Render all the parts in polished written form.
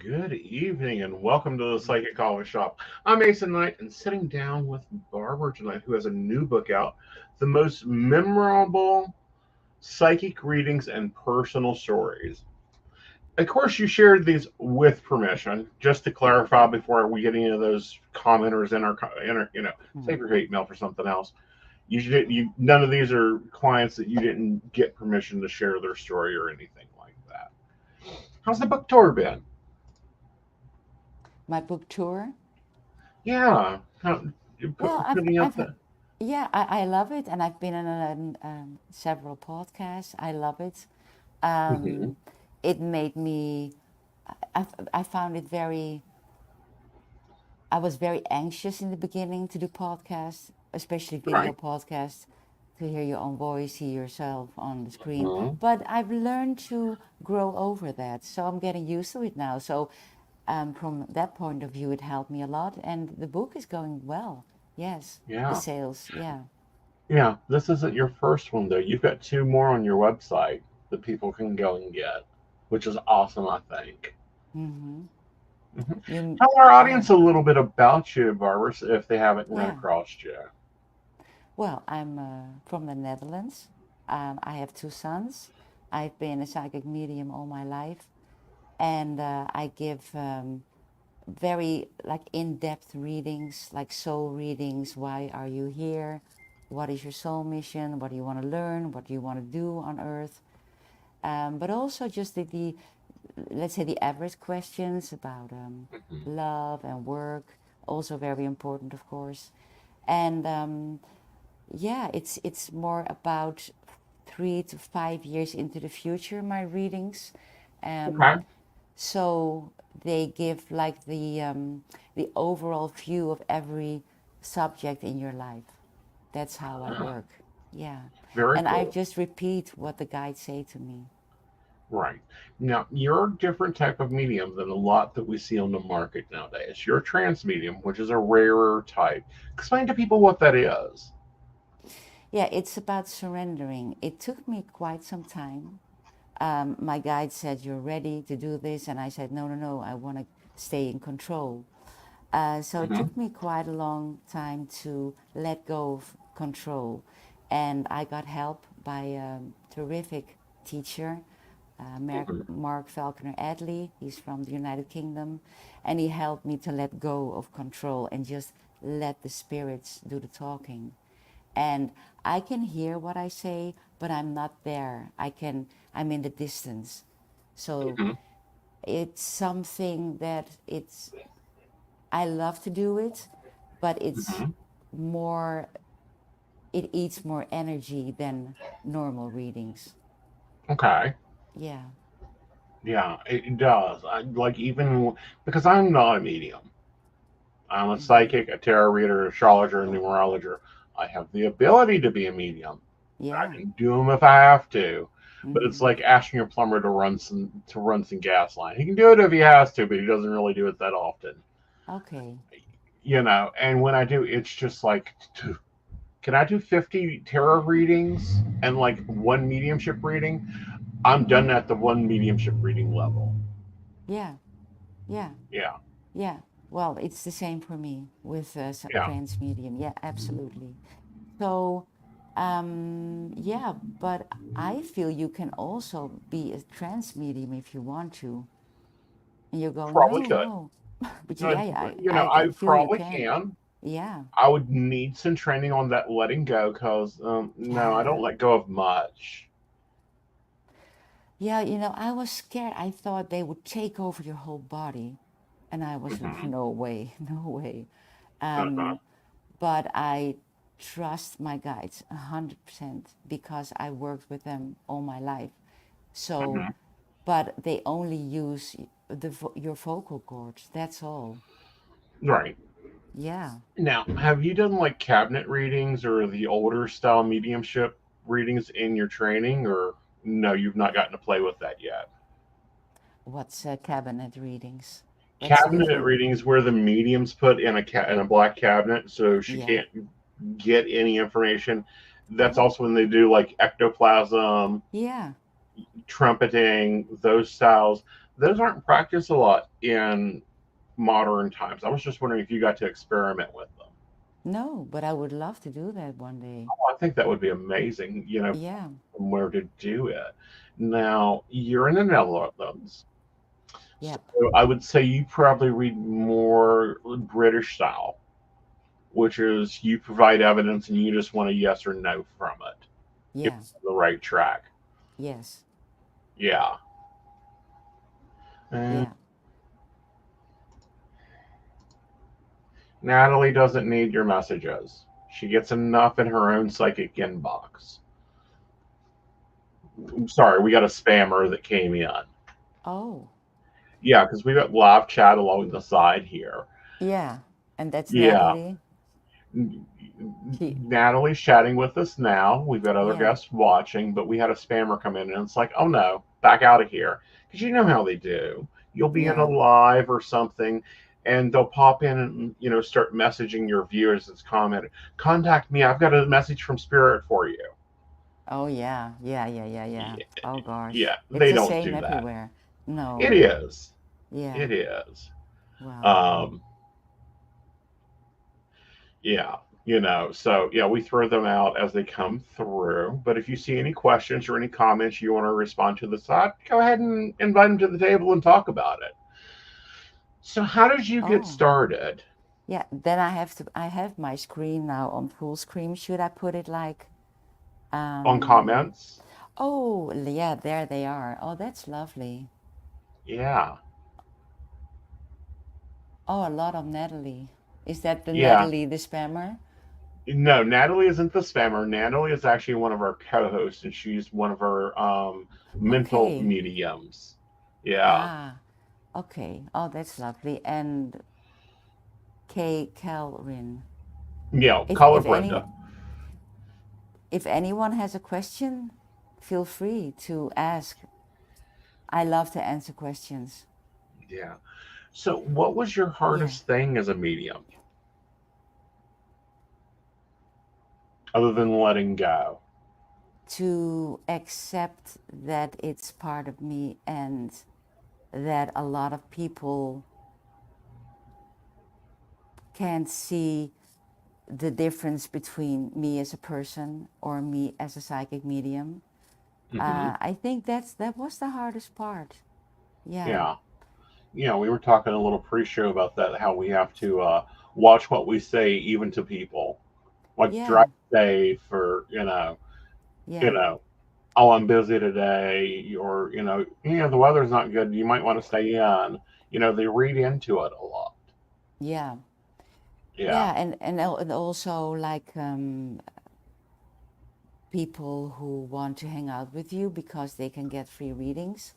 Good evening and welcome to the Psychic Coffee Shop. I'm Aeson Knight and sitting down with Barbara tonight, who has a new book out, The Most Memorable Psychic Readings and Personal Stories. Of course, you shared these with permission. Just to clarify, before we get into those commenters in our save your hate mail for something else. None of these are clients that you didn't get permission to share their story or anything like that. How's the book tour been? My book tour? Yeah. Well, Putting up the. I love it, and I've been on several podcasts. I love it. Mhm. It made me. I found it very. I was very anxious in the beginning to do podcasts, especially video Right. podcasts, to hear your own voice, see yourself on the screen. Mhm. But I've learned to grow over that, so I'm getting used to it now. So, from that point of view, it helped me a lot, and the book is going well. Yes, the Yeah. sales, yeah. Yeah. This isn't your first one, though. You've got two more on your website that people can go and get, which is awesome, I think. Mm-hmm. Mhm. You, Tell our yeah, audience a little bit about you, Barbara, if they haven't run yeah. across you. Well, I'm from the Netherlands. I have two sons. I've been a psychic medium all my life, and I give very like in-depth readings, like soul readings. Why are you here? What is your soul mission? What do you want to learn? What do you want to do on Earth? But also just the let's say the average questions about Mhm. love and work, also very important, of course. And yeah, it's more about 3 to 5 years into the future, my readings. Um, Okay. so they give like the overall view of every subject in your life. That's how I Ah, work. Yeah. very And I cool. just repeat what the guides say to me. Right. Now, you're a different type of medium than a lot that we see on the market nowadays. You're a trans medium, which is a rarer type. Explain to people what that is. Yeah, it's about surrendering. It took me quite some time. My guide said, "You're ready to do this." And I said, "No, no, no, I want to stay in control." So it Hmm. took me quite a long time to let go of control. And I got help by a terrific teacher, Hmm. Mark Falconer Adley. He's from the United Kingdom. And he helped me to let go of control and just let the spirits do the talking. And I can hear what I say, but I'm not there. I'm in the distance. So Hmm. it's something that I love to do it, but Hmm. more, it eats more energy than normal readings. Okay. Yeah. Yeah, it does. I like even because I'm not a medium. I'm a Hmm. psychic, a tarot reader, astrologer, and numerologer. I have the ability to be a medium. I Yeah. can do them if I have to. But it's Hmm. like asking your plumber to run some gas line. He can do it if he has to, but he doesn't really do it that often. Okay. And when I do, it's just like, can I do 50 tarot readings and like one mediumship reading? I'm done at the one mediumship reading level. Yeah. Yeah. Yeah, Yeah. Well, it's the same for me with yeah. trans medium. Yeah, absolutely. So, yeah, but I feel you can also be a trans medium if you want to. And you're going, Probably no, could. no. But Uh, yeah, yeah, I I feel you probably can. can. Yeah. I would need some training on that letting go because no, I don't Yeah. let go of much. Yeah, I was scared. I thought they would take over your whole body. And I was like, Hmm. no way, no way. Uh-huh. Um, but I trust my guides 100% because I worked with them all my life. So, Hmm. but they only use your vocal cords. That's all. Right. Yeah. Now, have you done like cabinet readings or the older style mediumship readings in your training, or no, you've not gotten to play with that yet? What's cabinet readings? What's the Cabinet difference? readings where the medium's put in in a black cabinet, so she Yeah. can't get any information. That's Oh, also when they do like ectoplasm, yeah. trumpeting, those styles. Those aren't practiced a lot in modern times. I was just wondering if you got to experiment with them. No, but I would love to do that one day. Oh, I think that would be amazing, Yeah. where to do it. Now, you're in the Netherlands, so Yep. I would say you probably read more British style, which is you provide evidence and you just want a yes or no from it if Yeah. it's on the right track. Yes. Yeah. And Yeah. Natalie doesn't need your messages. She gets enough in her own psychic inbox. I'm sorry, we got a spammer that came in. Oh. Yeah, because we got live chat along the side here. Yeah. And that's Yeah. Natalie. She. Natalie's chatting with us now. We've got other Yeah. guests watching, but we had a spammer come in, and it's like, oh no, back out of here. Because you know how they do. You'll be in a Yeah. live or something, and they'll pop in and start messaging your viewers as comment. Contact me. I've got a message from Spirit for you. Oh yeah. Yeah. Yeah. Yeah. Yeah. Yeah, Oh gosh. yeah, It's they the don't same do that. everywhere. It No. is. Yeah. It is. Wow. Um, Yeah, so yeah, we throw them out as they come through. But if you see any questions or any comments you want to respond to the side, go ahead and invite them to the table and talk about it. So, how did you get Oh. started Yeah. Then I have my screen now on full screen. Should I put it like on um comments? oh yeah, there they are. Oh, that's lovely. Yeah, Oh, a lot of Natalie. Is that the yeah. Natalie the spammer? No, Natalie isn't the spammer. Natalie is actually one of our co-hosts, and she's one of our mental Okay. mediums. Yeah, Ah, okay. Oh, that's lovely. And Kay Calrin. yeah. If Call her if any Brenda. if anyone has a question, feel free to ask. I love to answer questions. Yeah. So, what was your Yeah. hardest thing as a medium, other than letting go? To accept that it's part of me and that a lot of people can't see the difference between me as a person or me as a psychic medium. Hmm. I think that was the hardest part. Yeah, Yeah. We were talking a little pre-show about that, how we have to watch what we say, even to people, like drive yeah, safe, or you yeah, know, oh, I'm busy today, or the weather's not good. You might want to stay in. They read into it a lot. yeah, Yeah. yeah, and also like people who want to hang out with you because they can get free readings.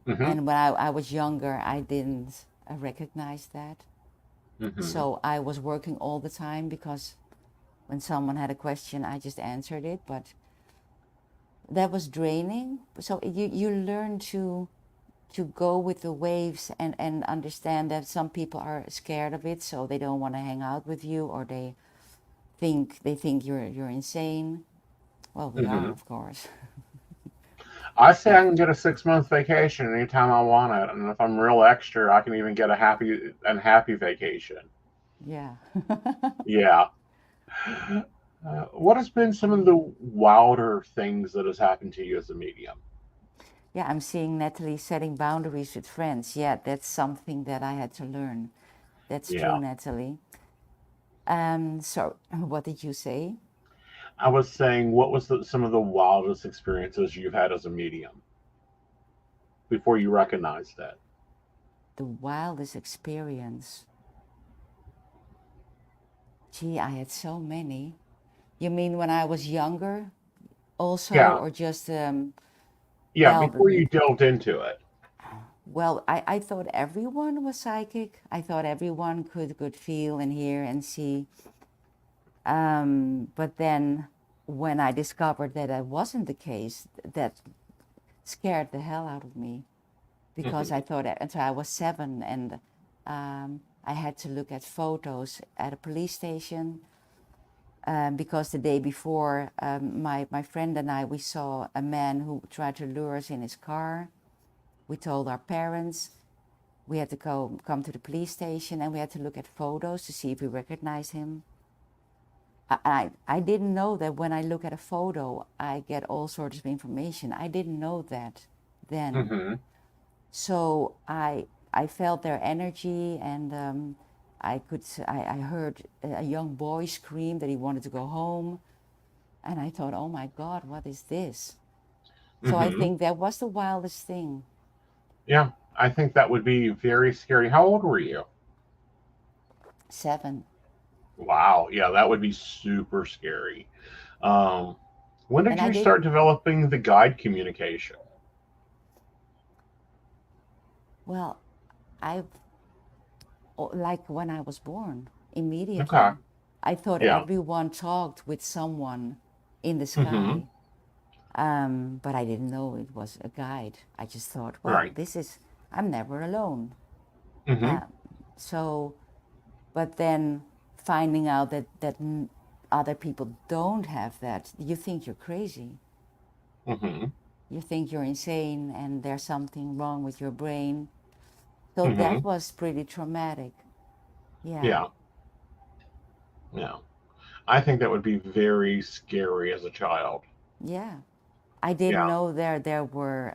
Hmm. And when I was younger, I didn't recognize that. Hmm. So I was working all the time because when someone had a question, I just answered it. But that was draining. So you learn to go with the waves and understand that some people are scared of it, so they don't want to hang out with you, or they think you're insane. Well, we are, Hmm. of course. I say I can get a 6 month vacation anytime I want it, and if I'm real extra, I can even get a happy vacation. Yeah. Yeah. What has been some of Oh. the wilder things that has happened to you as a medium? Yeah, I'm seeing Natalie setting boundaries with friends. Yeah, that's something that I had to learn. That's true, Yeah, Natalie. So what did you say? I was saying, what was some of the wildest experiences you've had as a medium before you recognized it? the wildest experience. Gee, I had so many. You mean when I was younger also, Yeah, or just, yeah. well, Before you delved into it. well, I thought everyone was psychic. I thought everyone could feel and hear and see. But then when I discovered that that wasn't the case, that scared the hell out of me because Hmm. I thought until I was 7 and I had to look at photos at a police station because the day before my friend and I we saw a man who tried to lure us in his car. We told our parents. We had to come to the police station and we had to look at photos to see if we recognized him. I didn't know that when I look at a photo, I get all sorts of information. I didn't know that then. Hmm. So I felt their energy and I heard a young boy scream that he wanted to go home. And I thought, oh my God, what is this? So I Hmm. think that was the wildest thing. Yeah, I think that would be very scary. How old were you? 7. Wow. Yeah, that would be super scary. Um, when did And I you didn't, start developing the guide communication? well, I like when I was born, Okay. immediately. I thought Yeah. everyone talked with someone in the Hmm. sky, but I didn't know it was a guide. I just thought, well, Right. I'm never alone. Hmm. Uh, so, but then finding out that other people don't have that, you think you're crazy. Hmm. You think you're insane and there's something wrong with your brain. So that Hmm. was pretty traumatic. Yeah. Yeah. Yeah. I think that would be very scary as a child. Yeah, I didn't Yeah. know there were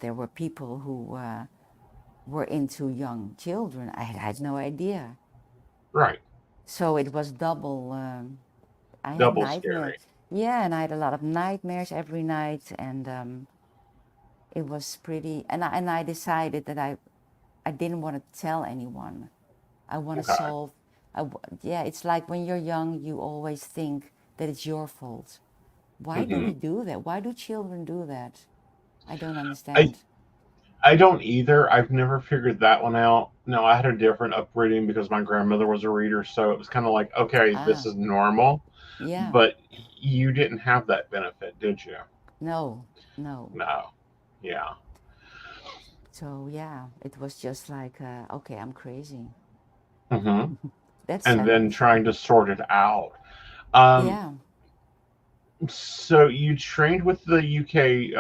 there were people who were into young children. I had no idea. Right. So it was double. I had Double nightmares. scary. Yeah, and I had a lot of nightmares every night, and it was pretty. And I decided that I didn't want to tell anyone. I want to Okay. solve. Yeah, it's like when you're young, you always think that it's your fault. Why do Hmm. we do that? Why do children do that? I don't I understand. I don't either. I've never figured that one out. No, I had a different upbringing because my grandmother was a reader, so it was kind of like, okay, this Ah, is normal. yeah. But you didn't have that benefit, did you? No, no. No. Yeah. So yeah, it was just like, okay, I'm crazy. Hmm. That's And then 7. trying to sort it out. Um, Yeah, so you trained with the UK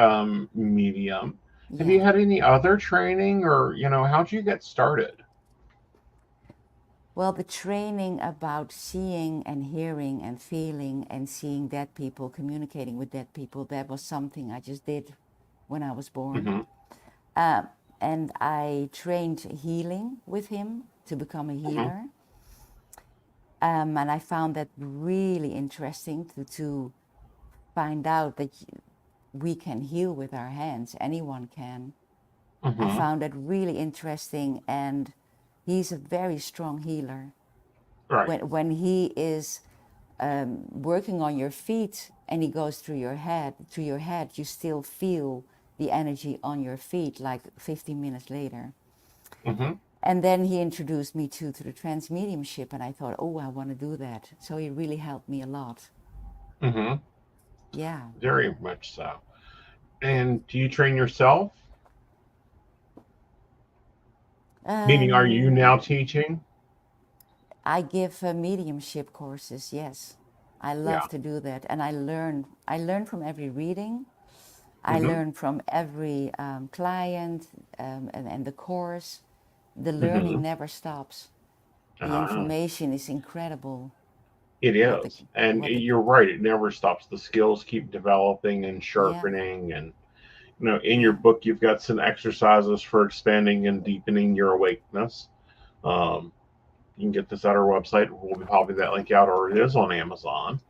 medium. Have yeah. you had any other training, or how'd you get started? Well, the training about seeing and hearing and feeling and seeing dead people, communicating with dead people, that was something I just did when I was born. Hmm. Uh, and I trained healing with him to become a Hmm. healer. And I found that really interesting to find out that we can heal with our hands. Anyone can. I Hmm. found that really interesting, and he's a very strong healer. Right. When he is working on your feet and he goes through your head, you still feel the energy on your feet like 15 minutes later. Hmm. And then he introduced me to the trance mediumship, and I thought, oh, I want to do that. So he really helped me a lot. Hmm. Yeah. Very much so. And do you train yourself? Meaning, are you Um, now teaching? I give mediumship courses. Yes, I Yeah. love to do that, and I learn. I learn from every reading. I Hmm. learn from every client and the course. The learning Hmm. never stops. The Uh, information is incredible. it What the is. And what the you're right, it never stops. The skills keep developing and Yeah, sharpening. And, in your yeah, book, you've got some exercises for expanding and deepening your awakeness. Um, you can get this at our website. We'll be popping that link out, or it is on Amazon.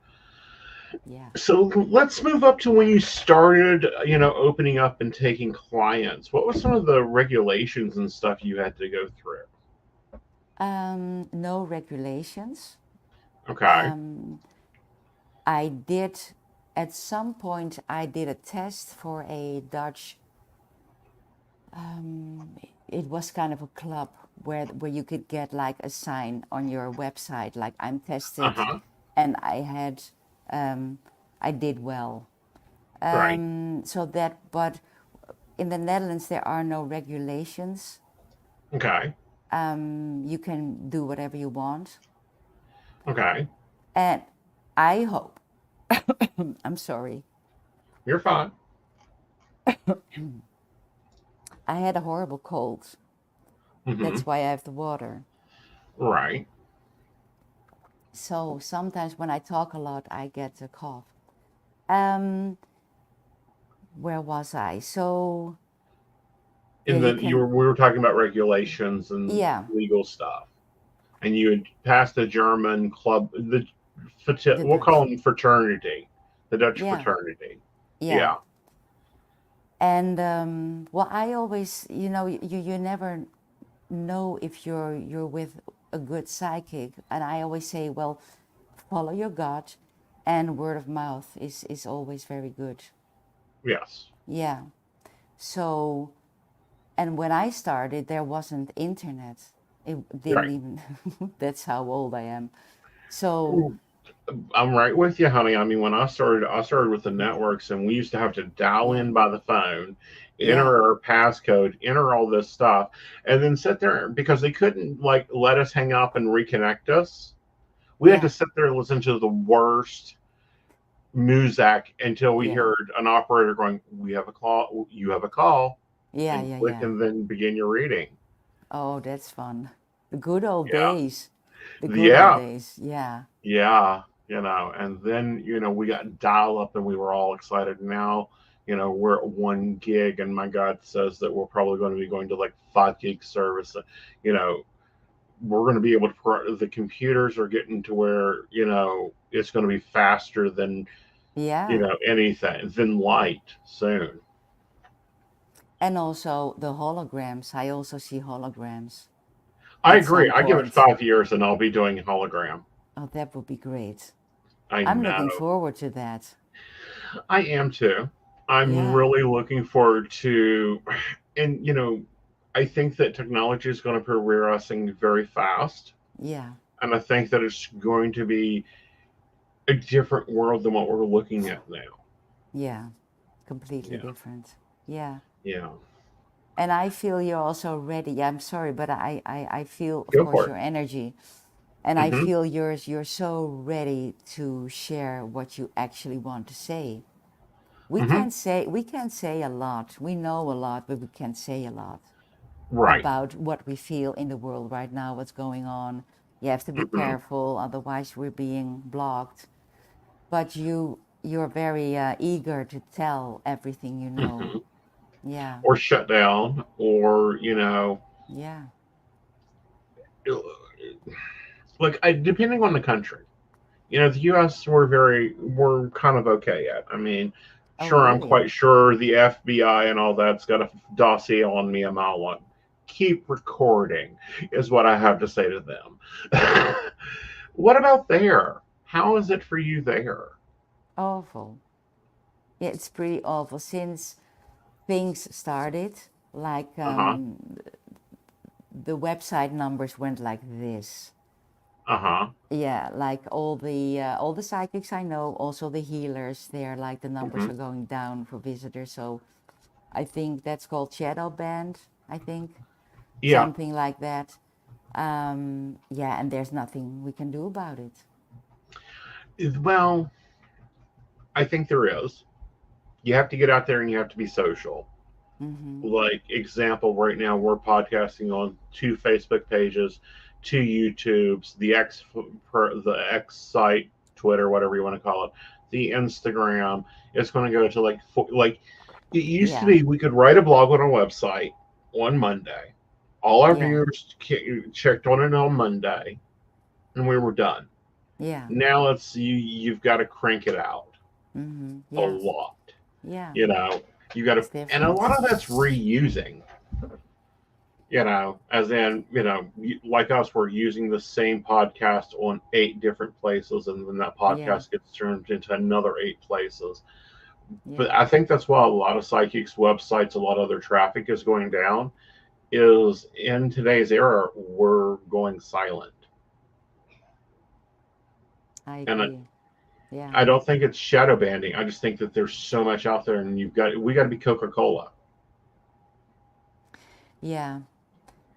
Yeah. So let's move up to when you started, opening up and taking clients. What was some of the regulations and stuff you had to go through? No regulations. Okay. Um, I did, at some point, I did a test for a Dutch, um, it was kind of a club where you could get like a sign on your website, like I'm Uh tested huh. and um, I did well. Right. So that, but in the Netherlands, there are no regulations. Okay. You can do whatever you want. Okay. And I hope, I'm sorry, You're fine. I had a horrible cold. Mm-hmm. That's why I have the water. Right. So sometimes when I talk a lot, I get a cough. Um, where was I? So yeah, And you then can, we were talking about regulations and yeah, legal stuff, and you had passed the German club, the we'll call Dutch. them fraternity, the Dutch Yeah, fraternity. yeah. Yeah. And well, I always, you never know if you're with a good psychic. And I always say, well, follow your gut, and word of mouth is always very good. Yes. Yeah. So, and when I started, there wasn't internet. It didn't Right. even. That's how old I am. So, I'm right with you, honey. I mean, when I started with the networks, and we used to have to dial yeah, in by the phone, yeah, enter our passcode, enter all this stuff, and then sit there because they couldn't like let us hang up and reconnect us. We had to yeah, sit there and listen to the worst music until we yeah, heard an operator going, "We have a call. You have a call," yeah, and yeah, click, yeah. and then begin your reading. Oh, that's fun. The good old Yeah. days. The good old Yeah. days. Yeah, Yeah, and then we got dial up and we were all excited. Now, we're at 1 gig, and my God says that we're probably going to be going to like 5 gig service. You know, we're going to be able to. The computers are getting to where it's going to be faster than yeah. anything than light soon. And also the holograms. I also see holograms I at agree. some I give it point. 5 years and I'll be doing hologram. Oh, that would be great. I I'm looking know. forward to that. I am too. I'm Yeah, really looking forward to, and I think that technology is going to be progressing very fast, yeah, and I think that it's going to be a different world than what we're looking at now. yeah. Completely Yeah, different. Yeah. yeah. And I feel you're also ready. Yeah, I'm sorry, but I feel, of Go course, for your it. energy. And I Hmm. feel you're so ready to share what you actually want to say. Hmm. We can't say a lot. We know a lot, but we can't say a lot Right. about what we feel in the world right now, what's going on. You have to be Hmm. careful, otherwise we're being blocked. But you're very eager to tell everything you know. Hmm. Yeah, Or shut down, or yeah. like depending on the country. The U.S. we're kind of okay at. I mean, Oh, sure, I'm really? quite sure the FBI and all that's got a dossier on me a mile long. Keep recording is what I have to say to them. What about there? How is it for you there? Awful. Yeah, it's pretty awful since things started. Like Uh huh. the website numbers went like this. Uh huh. Yeah, like all the psychics I know, also the healers, they're like the numbers Hmm. are going down for visitors. So I think that's called shadow band. I think Yeah. something like that. Yeah, and there's nothing we can do about it. Well, I think there is. You have to get out there and you have to be social. Mm-hmm. Like example, right now we're podcasting on 2 Facebook pages, 2 YouTubes, the X site, Twitter, whatever you want to call it, the Instagram. It's going to go to like it used to Yeah, be. We could write a blog on our website on Monday. All our yeah, viewers checked on it on Monday, and we were done. Yeah. Now you've got to crank it out a Yeah. lot. Yeah. You know, you got to, It's and a different. lot of that's reusing. As in, like us, we're using the same podcast on 8 different places, and then that Yeah. podcast gets turned into another 8 places. But Yeah. I think that's why a lot of psychics websites, a lot of their traffic is going down. Is in today's era, we're going silent, I and agree. Yeah. I don't think it's shadow banding. I just think that there's so much out there, and we got to be Coca-Cola. Yeah.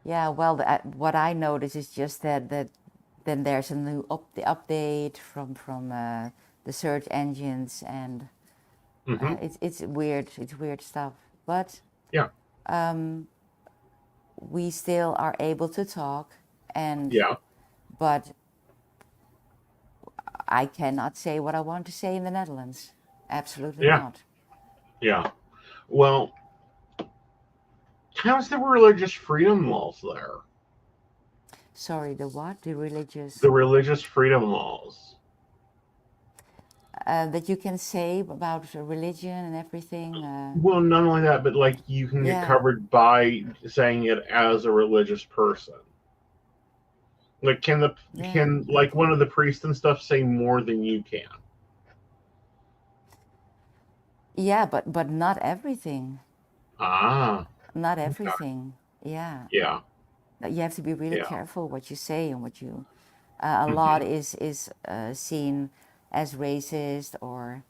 Yeah. Well, what I notice is just that then there's a new update from the search engines, and Hmm. it's weird. It's weird stuff. But Yeah, we still are able to talk, and yeah, but I cannot say what I want to say in the Netherlands. Absolutely yeah, not. yeah. Well, how's the religious freedom laws there? Sorry, the what? The religious The religious freedom laws. that you can say about religion and everything. Well, not only that, but like you can get Yeah, covered by saying it as a religious person. Like, yeah, can like one okay. of the priests and stuff say more than you can? Yeah, but not everything. Ah, Not okay. everything. Yeah, Yeah, you have to be really yeah. careful what you say and what you. A lot Hmm. is seen as racist, or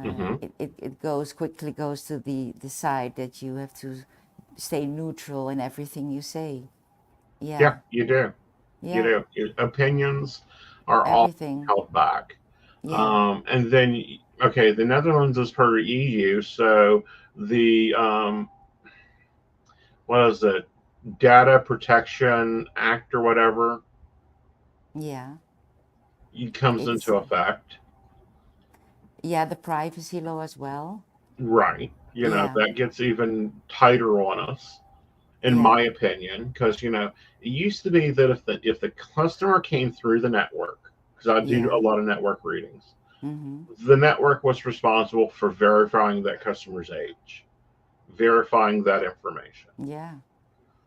Hmm. it goes quickly goes to the side that you have to stay neutral in everything you say. Yeah, Yeah, you do. You yeah, do. Opinions are all everything. held back. Yeah, And then, okay, the Netherlands is part of EU, so the what is it? Data Protection Act or whatever yeah. it comes It's into effect. yeah, the privacy law as well. Right. Yeah, That gets even tighter on us, in yeah, my opinion, because it used to be that if the customer came through the network, because I do yeah. a lot of network readings, Mm-hmm. the network was responsible for verifying that customer's age, verifying that information, Yeah.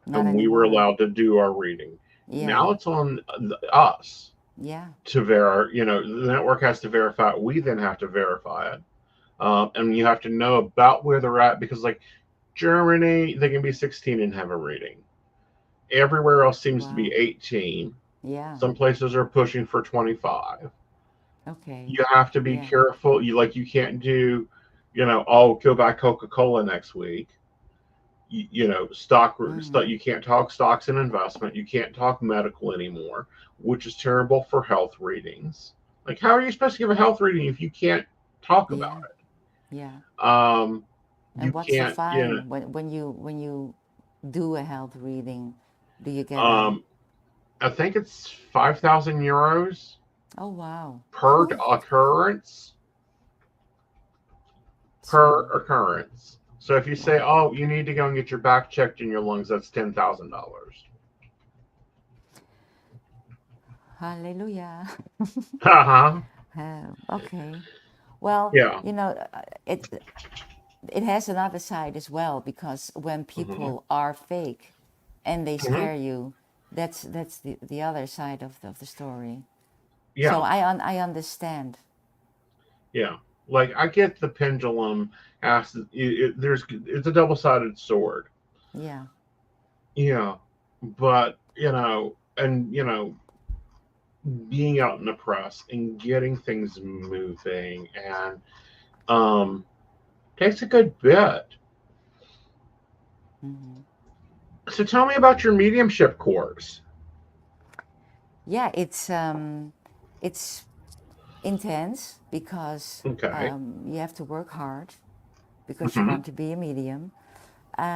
Not and we were anymore. allowed to do our reading. Yeah, Now it's on us yeah, to verify. The network has to verify it. We then have to verify it, and you have to know about where they're at because, like Germany, they can be 16 and have a reading. Everywhere else seems to be wow. 18. Yeah, Some places are pushing for 25. okay. You have to be Yeah. careful. You can't do, oh, go buy Coca-Cola next week. Stock. Mm-hmm. You can't talk stocks and investment. You can't talk medical anymore, which is terrible for health readings. Like, how are you supposed to give a health reading if you can't talk about Yeah, yeah. it? You And what's the can't. fine when you do a health reading? Do you get a Um, I think it's 5,000 euros oh wow. per occurrence. Per So occurrence. So if you say, wow. "Oh, you need to go and get your back checked in your lungs," that's $10,000. Hallelujah. Uh huh. Okay. Well, Yeah. it has another side as well, because when Hmm. people are fake and they Hmm. scare you, that's the other side of the story. So Yeah. I understand. Yeah. Like I get the pendulum. It's a double-sided sword. Yeah. Yeah. But and being out in the press and getting things moving and um takes a good bit. Hmm. So tell me about your mediumship course. Yeah, it's intense because Okay. you have to work hard because you Hmm. want to be a medium.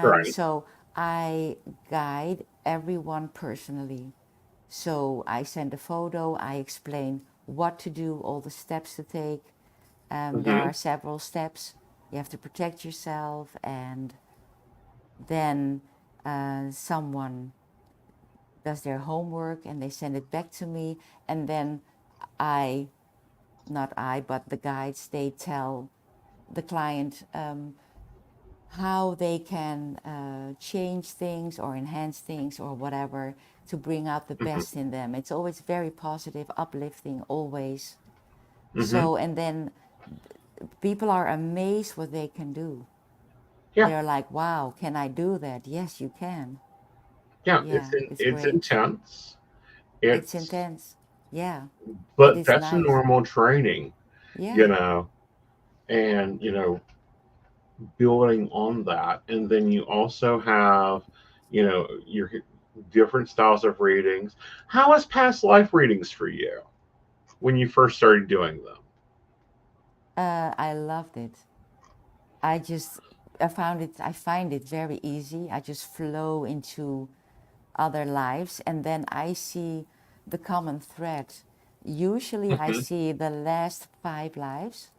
Right. So I guide everyone personally. So I send a photo, I explain what to do, all the steps to take. There Hmm. are several steps. You have to protect yourself, and then someone does their homework and they send it back to me, and then I, not I, but the guides, they tell the client how they can change things or enhance things or whatever to bring out the Hmm. best in them. It's always very positive, uplifting, always. Hmm. So, and then people are amazed what they can do. Yeah. They're like, wow, can I do that? Yes, you can. Yeah. Yeah, it's It's great. intense. It's It's intense. Yeah, it but is that's a nice. normal training, you Yeah, know, and building on that, and then you also have, your different styles of readings. How was past life readings for you when you first started doing them? I loved it. I just, I find it very easy. I just flow into other lives and then I see the common thread. Usually I Hmm. see the last 5 lives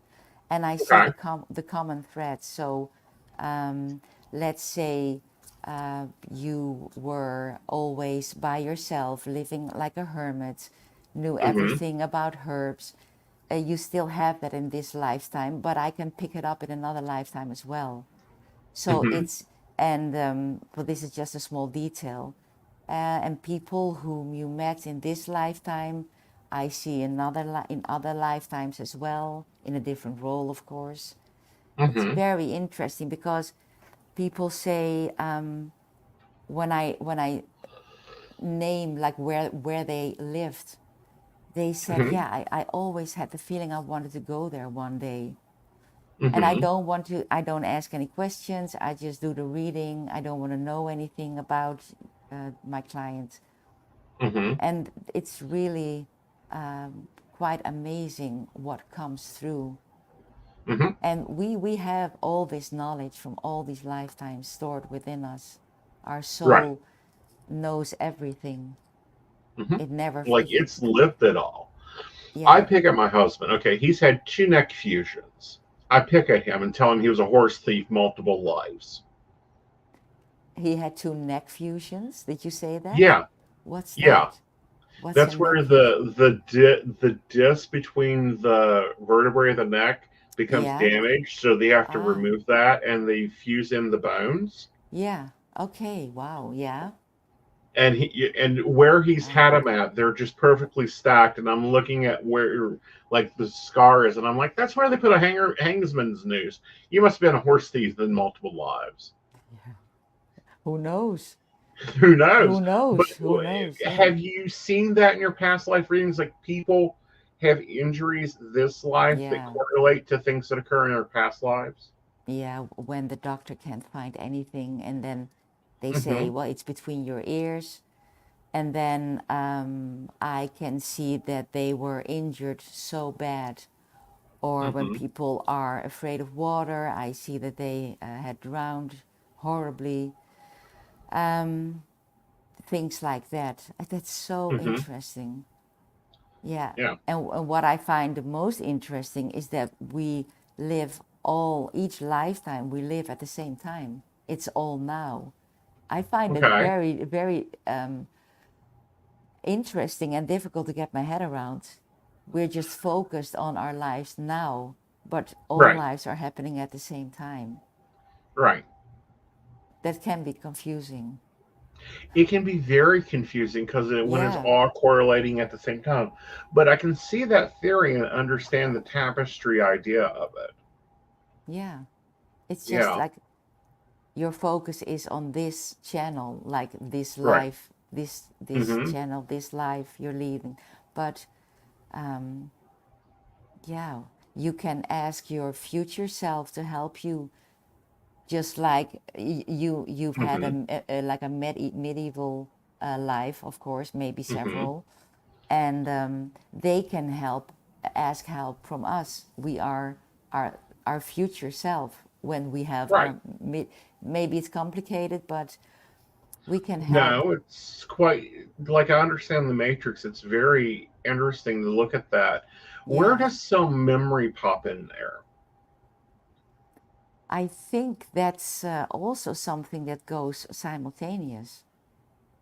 and I see Okay. the common thread. So um, let's say you were always by yourself, living like a hermit, knew Hmm. everything about herbs. You still have that in this lifetime, but I can pick it up in another lifetime as well. So Hmm. it's, and but this is just a small detail. And people whom you met in this lifetime, I see in other lifetimes as well, in a different role, of course. It's Hmm. very interesting because people say when I name like where they lived, they said, Hmm. yeah, I always had the feeling I wanted to go there one day. And Hmm. I don't ask any questions. I just do the reading. I don't want to know anything about my client. Hmm. And it's really quite amazing what comes through. Hmm. And we have all this knowledge from all these lifetimes stored within us. Our Right. soul knows everything. Hmm. It never, Like it, it's lived it all. I yeah, pick at my husband. Okay, he's had two neck fusions. I pick at him and tell him he was a horse thief multiple lives. he had 2 neck fusions. Did you say that? Yeah, What's yeah. that? What's a That's neck where fusion? the disc between the vertebrae of the neck becomes Yeah. damaged, so they have to Ah, remove that and they fuse in the bones. yeah. Okay. Wow. Yeah. And where he's Ah, had them at, they're just perfectly stacked. And I'm looking at where like the scar is, and I'm like, that's where they put a hangsman's noose. You must have been a horse thief in multiple lives. who knows? Who Who knows? But knows? Who knows? Yeah. have you seen that in your past life readings? Like people have injuries this life that Yeah. correlate to things that occur in their past lives. Yeah. When the doctor can't find anything, and then they say, Hmm. well, it's between your ears. And then I can see that they were injured so bad. Or when Hmm. people are afraid of water, I see that they had drowned horribly. Um, Things like that. That's so Hmm. interesting. Yeah. Yeah. And what I find the most interesting is that we live each lifetime we live at the same time. It's all now. I find it Okay. very, very interesting and difficult to get my head around. We're just focused on our lives now, but all Right. lives are happening at the same time. Right. That can be confusing. It can be very confusing because when it's Yeah, all correlating at the same time. But I can see that theory and understand the tapestry idea of it. yeah. It's just Yeah. like your focus is on this channel, like this Right. life, this Hmm. channel, this life you're leading. But um, yeah, you can ask your future self to help you, just like you've had Hmm. like a medieval life, of course, maybe Hmm. several, and they can ask help from us. We are our our future self when we have Right. our maybe it's complicated, but we can help. No, it's quite like I understand the Matrix. It's very interesting to look at that. Where Yeah, does some memory pop in there? I think that's also something that goes simultaneous.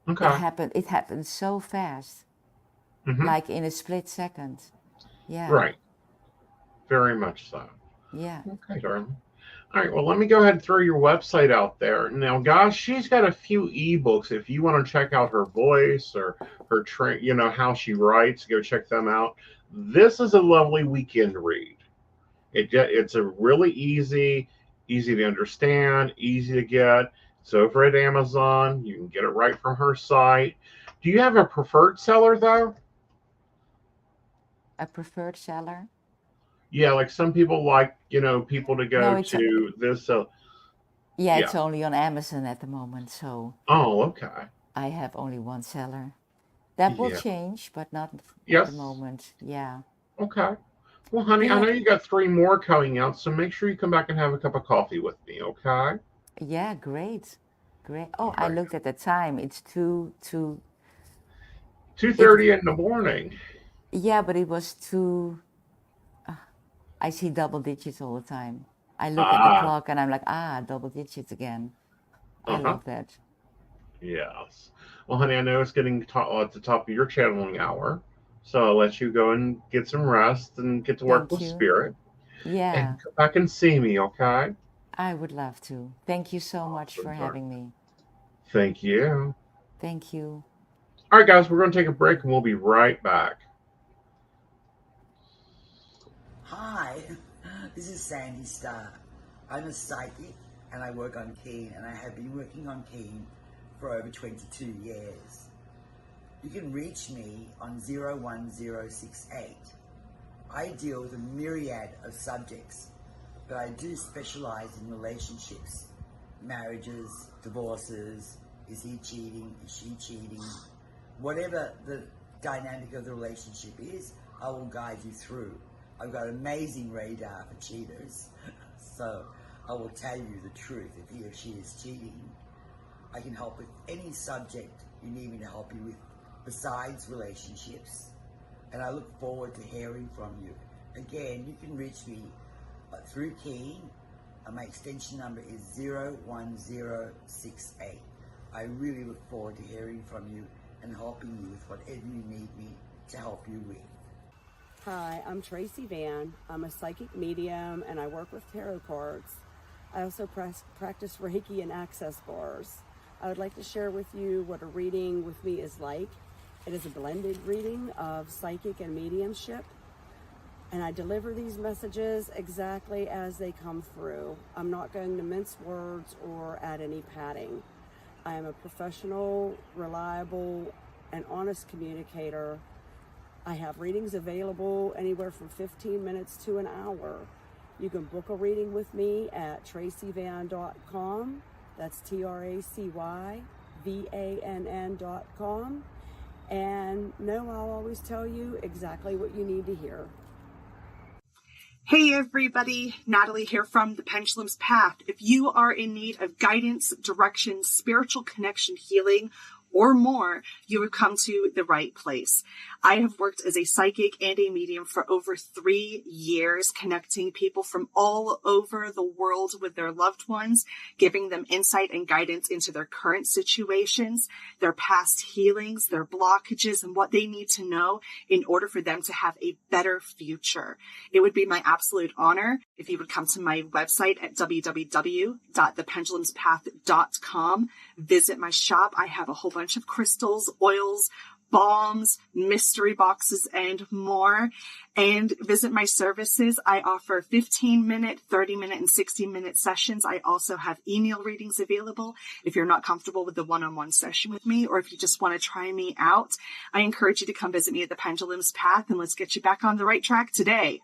Okay. It happens so fast, Hmm. like in a split second. Yeah. Right. Very much so. Yeah. Okay, darling. All right, well, let me go ahead and throw your website out there. Now, guys, she's got a few ebooks. If you want to check out her voice or her how she writes, go check them out. This is a lovely weekend read. It's a really easy to understand, easy to get. It's over at Amazon. You can get it right from her site. Do you have a preferred seller though? A preferred seller? Yeah, like some people like, people to No, go it's to this. yeah, Yeah. it's only on Amazon at the moment, so Oh, okay. I have only one seller. That will Yeah. change, but not at the Yes. moment. Yeah. Okay. Well, honey, I Yeah. know you got three more coming out, so make sure you come back and have a cup of coffee with me, okay? Yeah, great. Great. Oh, All I right. looked at the time. It's two. Two It thirty in the morning. yeah, but it was two. I see double digits all the time. I look at the Ah, clock and I'm like, double digits again. I uh-huh. love that. Yes. Well, honey, I know it's getting at the top of your channeling hour, so I'll let you go and get some rest and get to work Thank with you. spirit. And Yeah, come back and see me, okay? I would love to. Thank you so much Awesome, for darling. having me. Thank you. Thank you. All right, guys, we're going to take a break and we'll be right back. Hi, this is Sandy Starr. I'm a psychic and I work on Keen, and I have been working on Keen for over 22 years. You can reach me on 01068. I deal with a myriad of subjects, but I do specialize in relationships, marriages, divorces, is he cheating, is she cheating, whatever the dynamic of the relationship is, I will guide you through. I've got amazing radar for cheaters, so I will tell you the truth if he or she is cheating. I can help with any subject you need me to help you with besides relationships, and I look forward to hearing from you. Again, you can reach me through Keen. My extension number is 01068. I really look forward to hearing from you and helping you with whatever you need me to help you with. Hi, I'm Tracy Van. I'm a psychic medium and I work with tarot cards. I also practice Reiki and access bars. I would like to share with you what a reading with me is like. It is a blended reading of psychic and mediumship, and I deliver these messages exactly as they come through. I'm not going to mince words or add any padding. I am a professional, reliable, and honest communicator. I have readings available anywhere from 15 minutes to an hour. You can book a reading with me at tracyvann.com. That's TracyVann.com. And no, I'll always tell you exactly what you need to hear. Hey everybody, Natalie here from The Pendulum's Path. If you are in need of guidance, direction, spiritual connection, healing, or more, you have come to the right place. I have worked as a psychic and a medium for over 3 years, connecting people from all over the world with their loved ones, giving them insight and guidance into their current situations, their past healings, their blockages, and what they need to know in order for them to have a better future. It would be my absolute honor if you would come to my website at www.thependulumspath.com. Visit my shop. I have a whole bunch of crystals, oils, balms, mystery boxes, and more. And visit my services. I offer 15-minute, 30-minute, and 60-minute sessions. I also have email readings available if you're not comfortable with the one-on-one session with me, or if you just want to try me out. I encourage you to come visit me at the Pendulum's Path, and let's get you back on the right track today.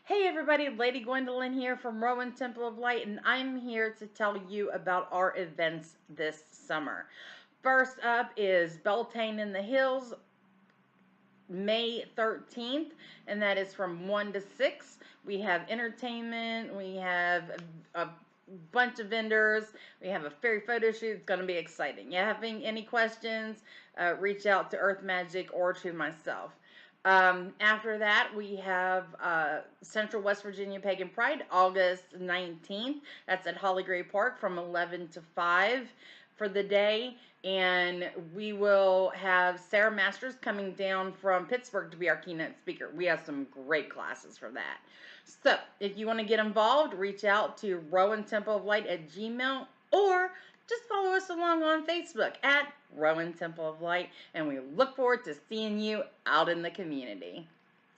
Hey everybody, Lady Gwendolyn here from Rowan Temple of Light, and I'm here to tell you about our events this summer. First up is Beltane in the Hills, May 13th, and that is from 1 to 6. We have entertainment, we have a bunch of vendors, we have a fairy photo shoot. It's going to be exciting. You having any questions, reach out to Earth Magic or to myself. After that, we have Central West Virginia Pagan Pride, August 19th. That's at Holly Gray Park from 11 to 5. for the day. And we will have Sarah Masters coming down from Pittsburgh to be our keynote speaker. We have some great classes for that. So if you want to get involved, reach out to RowandTempleOfLight@gmail, or just follow us along on Facebook at Rowan Temple of Light, and we look forward to seeing you out in the community.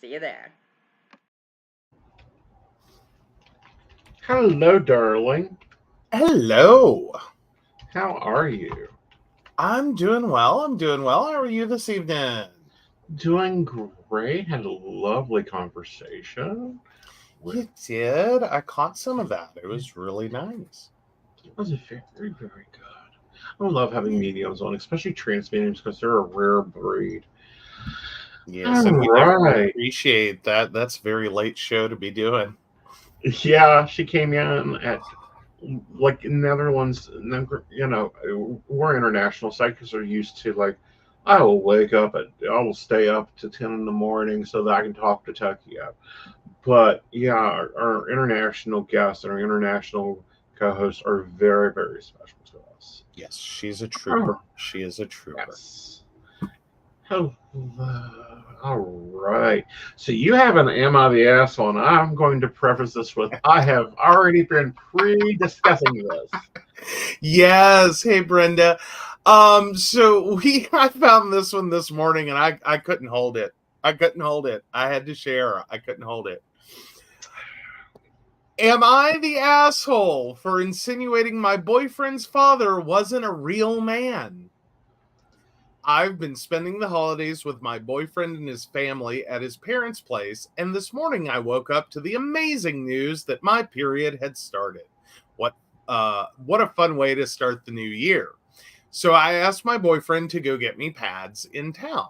See you there. Hello, darling. Hello. How are you? I'm doing well. How are you this evening? Doing great. Had a lovely conversation. You did? I caught some of that. It was really nice. It was very, very good. I love having mediums on, especially trans mediums, because they're a rare breed. Yes, and we definitely appreciate that. That's a very late show to be doing. Yeah, she came in at like Netherlands. You know, we're international psychics are used to like. I will wake up I will stay up to 10 in the morning so that I can talk to Tokyo. But yeah, our international guests and our international co-hosts are very, very special to us. Yes, she's a trooper. She is a trooper. Yes. Hello. All right. So you have an Am I the Asshole? And I'm going to preface this with I have already been pre-discussing this. Yes. Hey, Brenda. So I found this one this morning and I couldn't hold it. I had to share. I couldn't hold it. Am I the asshole for insinuating my boyfriend's father wasn't a real man? I've been spending the holidays with my boyfriend and his family at his parents' place, and this morning I woke up to the amazing news that my period had started. What a fun way to start the new year. So I asked my boyfriend to go get me pads in town.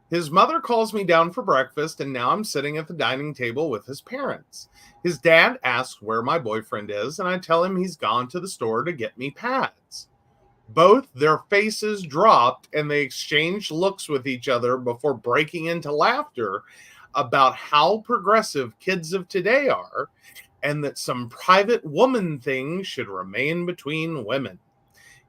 His mother calls me down for breakfast, and now I'm sitting at the dining table with his parents. His dad asks where my boyfriend is, and I tell him he's gone to the store to get me pads. Both their faces dropped, and they exchanged looks with each other before breaking into laughter about how progressive kids of today are, and that some private woman things should remain between women.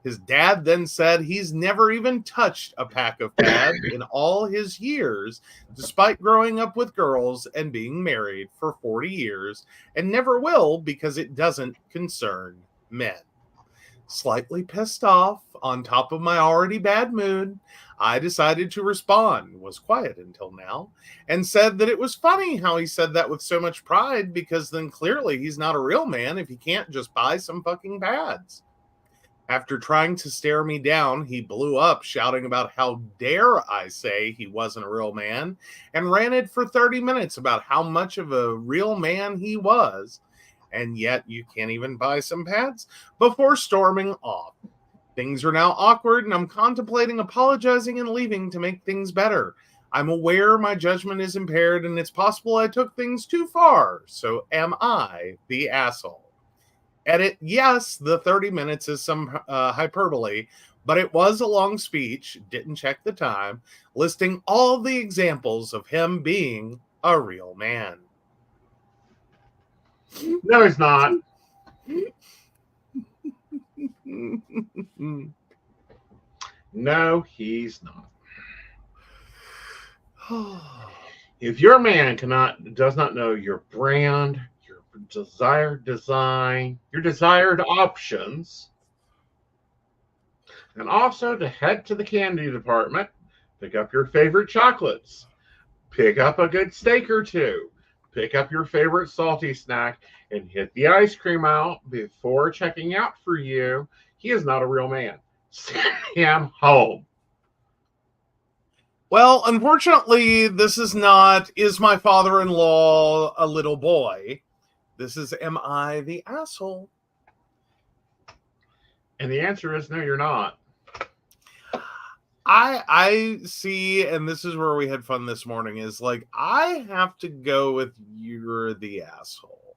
His dad then said he's never even touched a pack of pads in all his years, despite growing up with girls and being married for 40 years, and never will because it doesn't concern men. Slightly pissed off, on top of my already bad mood, I decided to respond, was quiet until now, and said that it was funny how he said that with so much pride, because then clearly he's not a real man if he can't just buy some fucking pads. After trying to stare me down, he blew up, shouting about how dare I say he wasn't a real man, and ranted for 30 minutes about how much of a real man he was, and yet you can't even buy some pads, before storming off. Things are now awkward, and I'm contemplating apologizing and leaving to make things better. I'm aware my judgment is impaired, and it's possible I took things too far, so am I the asshole? Edit, yes, the 30 minutes is some hyperbole, but it was a long speech, didn't check the time, listing all the examples of him being a real man. No, he's not. No, he's not. If your man does not know your brand, your desired design, your desired options, and also to head to the candy department, pick up your favorite chocolates, pick up a good steak or two, pick up your favorite salty snack, and hit the ice cream out before checking out for you, he is not a real man. Send him home. Well, unfortunately, this is not, is my father-in-law a little boy? This is, am I the asshole? And the answer is no, you're not. I see, and this is where we had fun this morning, is like, I have to go with you're the asshole.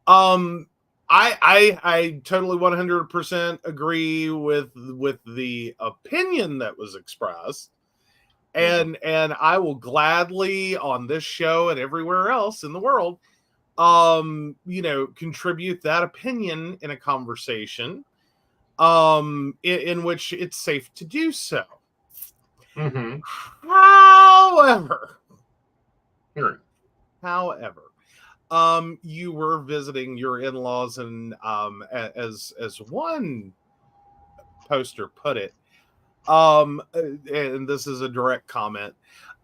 I totally 100% agree with the opinion that was expressed. And I will gladly on this show and everywhere else in the world, contribute that opinion in a conversation. in which it's safe to do so. Mm-hmm. However, Sure. you were visiting your in-laws, and as one poster put it, and this is a direct comment,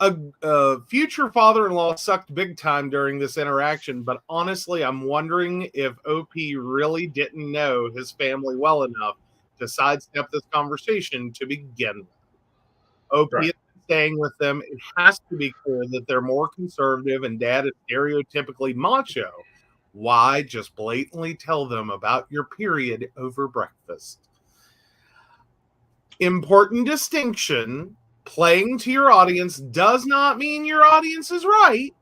a future father-in-law sucked big time during this interaction, but honestly, I'm wondering if OP really didn't know his family well enough to sidestep this conversation to begin with. OP Right. is staying with them. It has to be clear that they're more conservative and dad is stereotypically macho. Why just blatantly tell them about your period over breakfast? Important distinction. Playing to your audience does not mean your audience is right.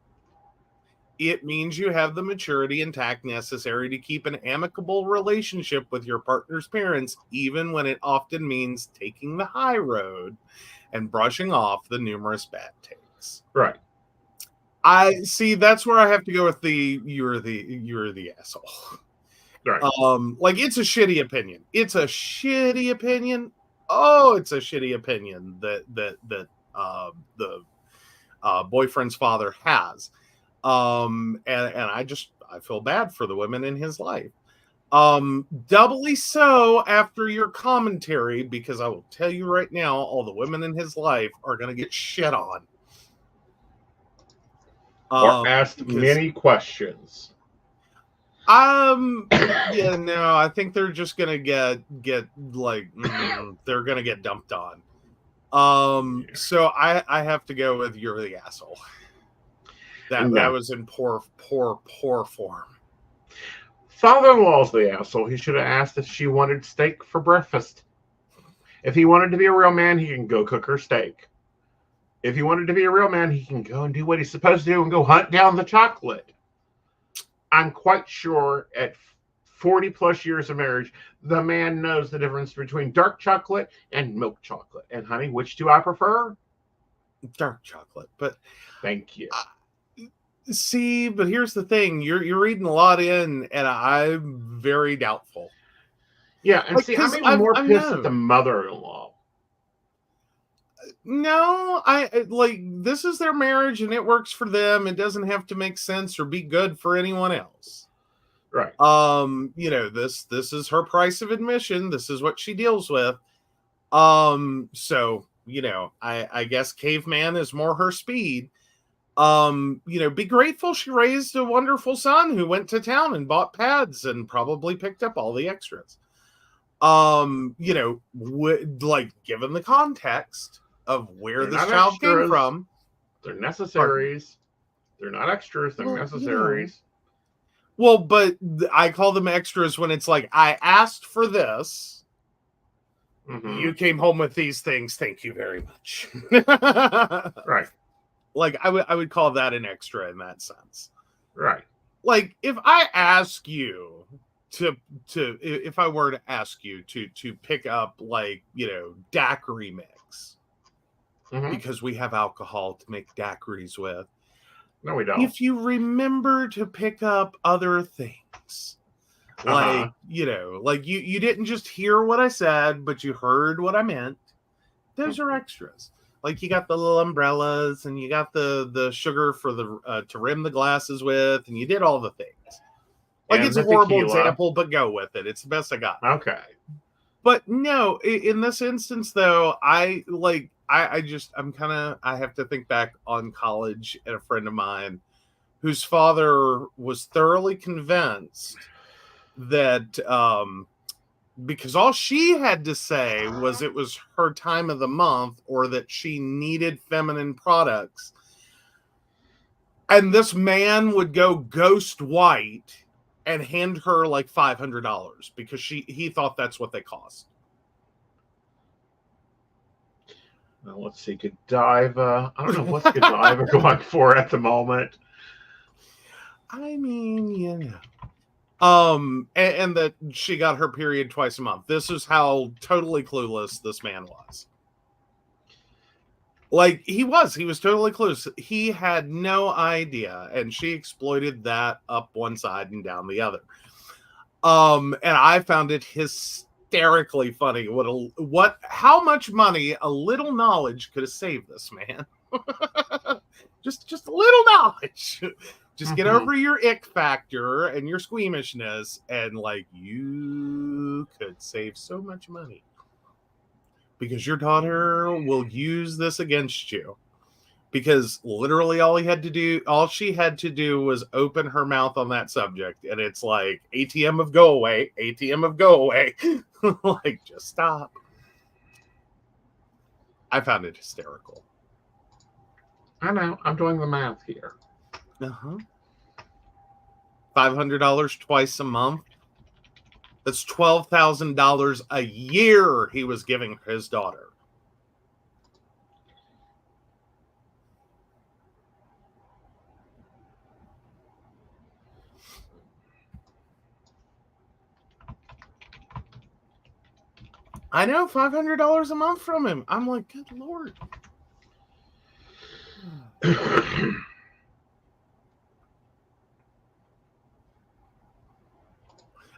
It means you have the maturity and tact necessary to keep an amicable relationship with your partner's parents, even when it often means taking the high road and brushing off the numerous bad takes. Right. I see. That's where I have to go with you're the asshole. Right. Like, it's a shitty opinion. It's a shitty opinion. Oh, it's a shitty opinion that the boyfriend's father has. And I feel bad for the women in his life. Doubly so after your commentary, because I will tell you right now, all the women in his life are going to get shit on. Or asked many questions. Yeah, no, I think they're just going to get like, they're going to get dumped on. So I have to go with you're the asshole. That was in poor form. Father-in-law's the asshole. He should have asked if she wanted steak for breakfast. If he wanted to be a real man, he can go cook her steak. If he wanted to be a real man, he can go and do what he's supposed to do and go hunt down the chocolate. I'm quite sure at 40 plus years of marriage, the man knows the difference between dark chocolate and milk chocolate. And honey, which do I prefer? Dark chocolate. But thank you. See, but here's the thing: you're reading a lot in, and I'm very doubtful. Yeah, and see, I'm even more pissed at the mother-in-law. No, this is their marriage, and it works for them. It doesn't have to make sense or be good for anyone else. Right. This is her price of admission. This is what she deals with. So, I guess caveman is more her speed. Be grateful she raised a wonderful son who went to town and bought pads and probably picked up all the extras. Given the context of where this child came from. They're necessaries. They're not extras. They're necessaries. Well, but I call them extras when it's like, I asked for this. Mm-hmm. You came home with these things. Thank you very much. Right. Like, I would call that an extra in that sense. Right. Like, if I ask you if I were to ask you to pick up, daiquiri mix, mm-hmm. because we have alcohol to make daiquiris with. No, we don't. If you remember to pick up other things, you didn't just hear what I said, but you heard what I meant. Those are extras. Like, you got the little umbrellas, and you got the sugar for the to rim the glasses with, and you did all the things. Like, it's a horrible example, but go with it. It's the best I got. Okay. But no, in this instance, though, I have to think back on college and a friend of mine whose father was thoroughly convinced that because all she had to say was it was her time of the month or that she needed feminine products. And this man would go ghost white and hand her like $500 because he thought that's what they cost. Well, let's see, Godiva. I don't know what's Godiva going for at the moment. I mean, and that she got her period twice a month. This is how totally clueless this man was. Like, he was totally clueless. He had no idea, and she exploited that up one side and down the other. And I found it hysterically funny. How much money a little knowledge could have saved this man. just a little knowledge. Just get over your ick factor and your squeamishness, and like, you could save so much money because your daughter will use this against you. Because literally all she had to do was open her mouth on that subject, and it's like, ATM of go away, ATM of go away. Like, just stop. I found it hysterical. I know. I'm doing the math here. $500 twice a month. That's $12,000 a year he was giving his daughter. I know, $500 a month from him. I'm like, good Lord.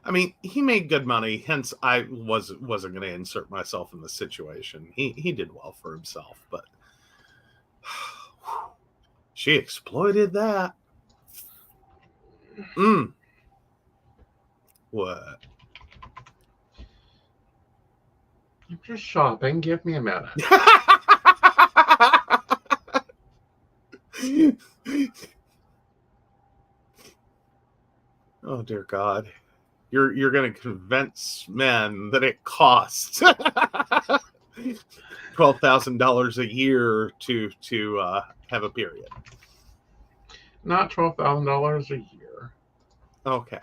I mean, he made good money, hence I wasn't going to insert myself in the situation. He did well for himself, but she exploited that. What? I'm just shopping. Give me a minute. Oh dear God. You're going to convince men that it costs $12,000 a year to have a period. Not $12,000 a year. Okay.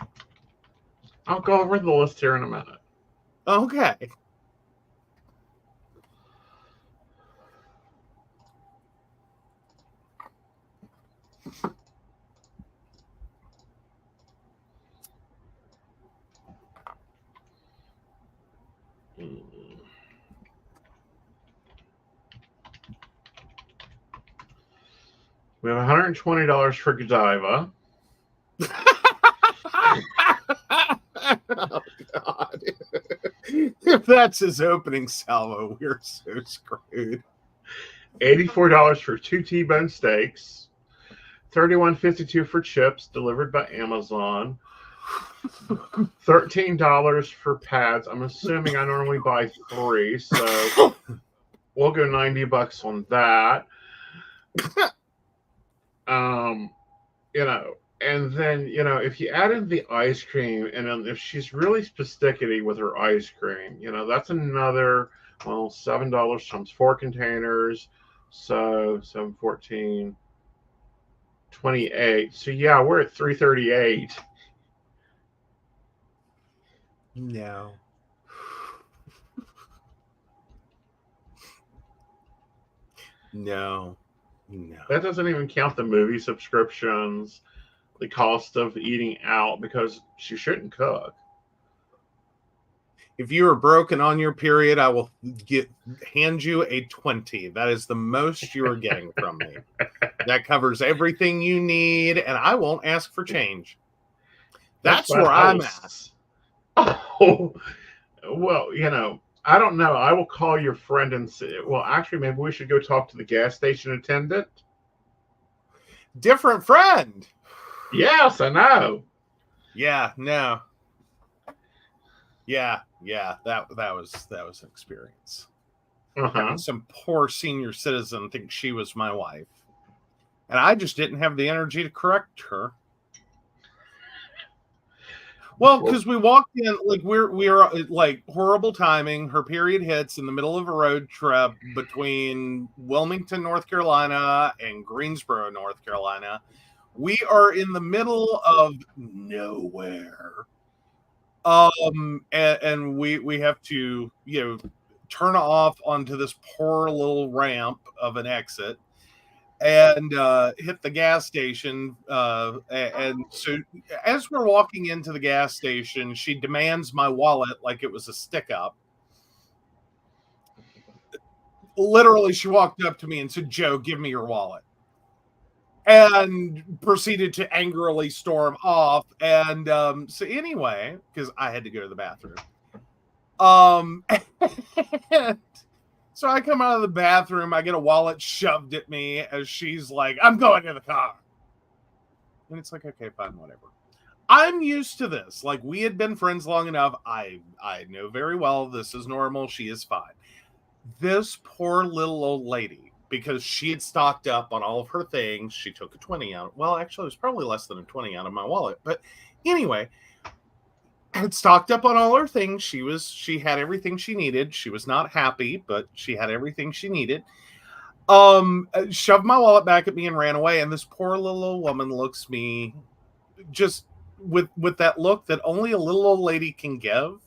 I'll go over the list here in a minute. Okay. We have $120 for Godiva. Oh, God. If that's his opening salvo, we're so screwed. $84 for 2 T-bone steaks. $31.52 for chips delivered by Amazon. $13 for pads. I'm assuming I normally buy 3, so we'll go $90 on that. And then, if you add in the ice cream, and then if she's really spistickety with her ice cream, that's another, $7 times 4 containers. So 7, 14, 28. So yeah, we're at $338. No. No. That doesn't even count the movie subscriptions, the cost of eating out, because she shouldn't cook. If you are broken on your period, I will hand you a 20. That is the most you are getting from me. That covers everything you need, and I won't ask for change. That's where I'm at. Oh, well, I don't know. I will call your friend and say, well, actually, maybe we should go talk to the gas station attendant. Different friend. Yes, I know. Yeah, no. Yeah, that was an experience. Having some poor senior citizen think she was my wife, and I just didn't have the energy to correct her. Well, because we walked in, like, we're like, horrible timing. Her period hits in the middle of a road trip between Wilmington, North Carolina, and Greensboro, North Carolina. We are in the middle of nowhere. And we have to, turn off onto this poor little ramp of an exit and hit the gas station. And so as we're walking into the gas station, she demands my wallet like it was a stick up. Literally, she walked up to me and said, "Joe, give me your wallet." And proceeded to angrily storm off. And so anyway, because I had to go to the bathroom. And so I come out of the bathroom, I get a wallet shoved at me as she's like, I'm going to the car. And it's like, okay, fine, whatever. I'm used to this. Like, we had been friends long enough. I know very well this is normal. She is fine. This poor little old lady, because she had stocked up on all of her things, she took a 20 out. Well, actually, it was probably less than a 20 out of my wallet. But anyway, had stocked up on all her things. She had everything she needed. She was not happy, but she had everything she needed. Shoved my wallet back at me and ran away. And this poor little old woman looks me just with that look that only a little old lady can give.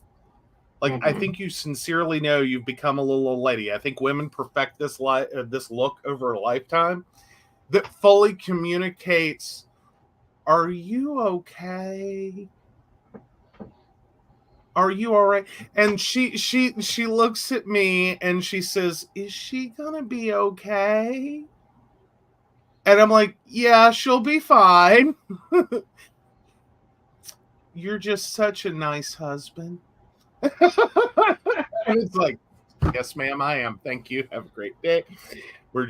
Like, I think you sincerely know you've become a little old lady. I think women perfect this look over a lifetime that fully communicates, are you okay? Are you all right? And she looks at me and she says, is she gonna be okay? And I'm like, yeah, she'll be fine. You're just such a nice husband. And it's like, yes, ma'am, I am. Thank you. Have a great day. We're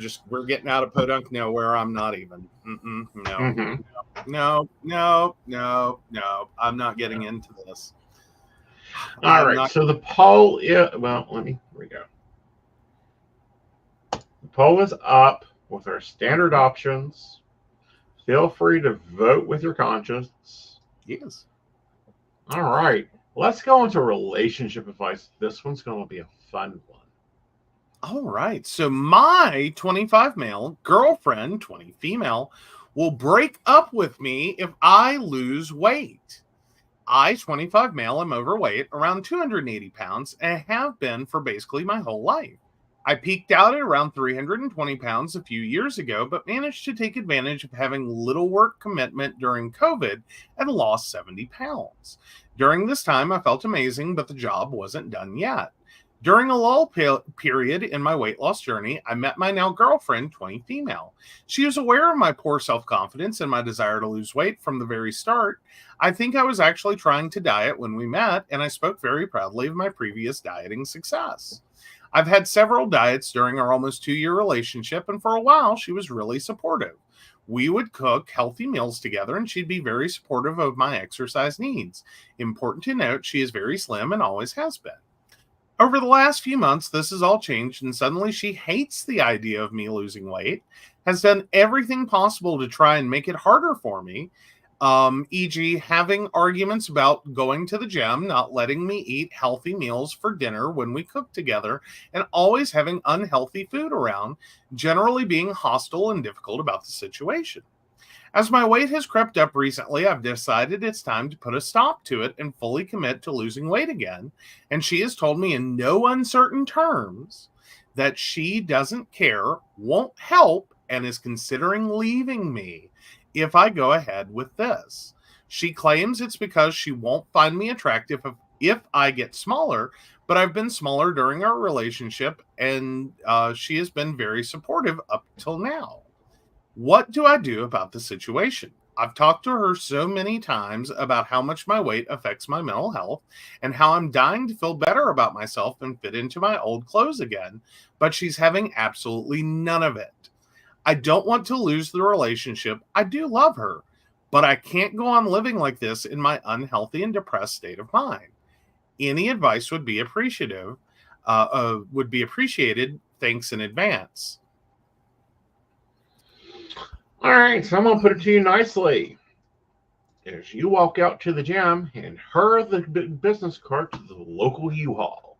getting out of Podunk nowhere. I'm not even. No. I'm not getting into this. All right. So the poll is, well, here we go. The poll is up with our standard options. Feel free to vote with your conscience. Yes. All right. Let's go into relationship advice. This one's going to be a fun one. All right. So my 25 male girlfriend, 20 female, will break up with me if I lose weight. I, 25 male, am overweight, around 280 pounds, and have been for basically my whole life. I peaked out at around 320 pounds a few years ago, but managed to take advantage of having little work commitment during COVID and lost 70 pounds. During this time, I felt amazing, but the job wasn't done yet. During a lull period in my weight loss journey, I met my now girlfriend, 20 female. She was aware of my poor self-confidence and my desire to lose weight from the very start. I think I was actually trying to diet when we met, and I spoke very proudly of my previous dieting success. I've had several diets during our almost 2-year relationship, and for a while, she was really supportive. We would cook healthy meals together, and she'd be very supportive of my exercise needs. Important to note, she is very slim and always has been. Over the last few months, this has all changed, and suddenly she hates the idea of me losing weight, has done everything possible to try and make it harder for me, e.g. having arguments about going to the gym, not letting me eat healthy meals for dinner when we cook together, and always having unhealthy food around, generally being hostile and difficult about the situation. As my weight has crept up recently, I've decided it's time to put a stop to it and fully commit to losing weight again, and she has told me in no uncertain terms that she doesn't care, won't help, and is considering leaving me if I go ahead with this. She claims it's because she won't find me attractive if I get smaller, but I've been smaller during our relationship, and she has been very supportive up till now. What do I do about the situation? I've talked to her so many times about how much my weight affects my mental health and how I'm dying to feel better about myself and fit into my old clothes again, but she's having absolutely none of it. I don't want to lose the relationship. I do love her, but I can't go on living like this in my unhealthy and depressed state of mind. Any advice would be appreciated. Thanks in advance. All right, so I'm going to put it to you nicely. As you walk out to the gym, hand her the business card to the local U-Haul.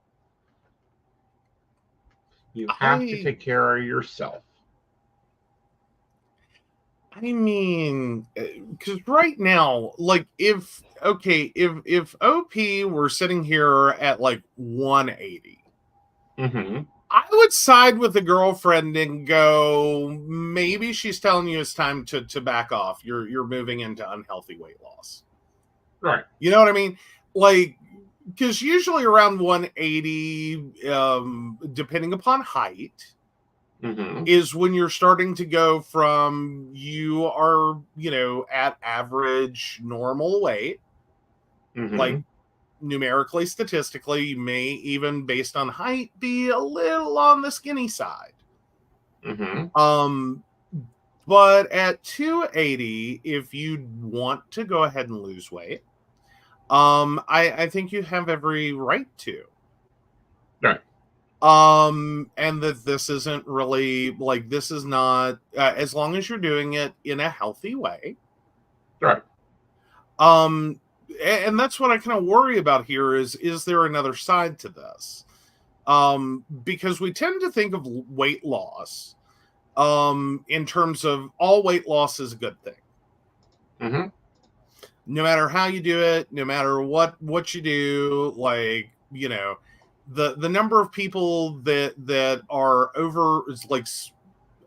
You have to take care of yourself. I mean, because right now, like, if OP were sitting here at like 180, I would side with the girlfriend and go, maybe she's telling you it's time to back off. You're moving into unhealthy weight loss. Right. You know what I mean? Like, because usually around 180, depending upon height, is when you're starting to go from you are, at average normal weight, like numerically, statistically, you may even based on height be a little on the skinny side. Mm-hmm. But at 280, if you want to go ahead and lose weight, I think you have every right to. Right. And that this isn't really like, this is not, as long as you're doing it in a healthy way. Right. And that's what I kind of worry about here is there another side to this? Because we tend to think of weight loss, in terms of all weight loss is a good thing. Mm-hmm. No matter how you do it, no matter what you do, like, you know, the number of people that are over is like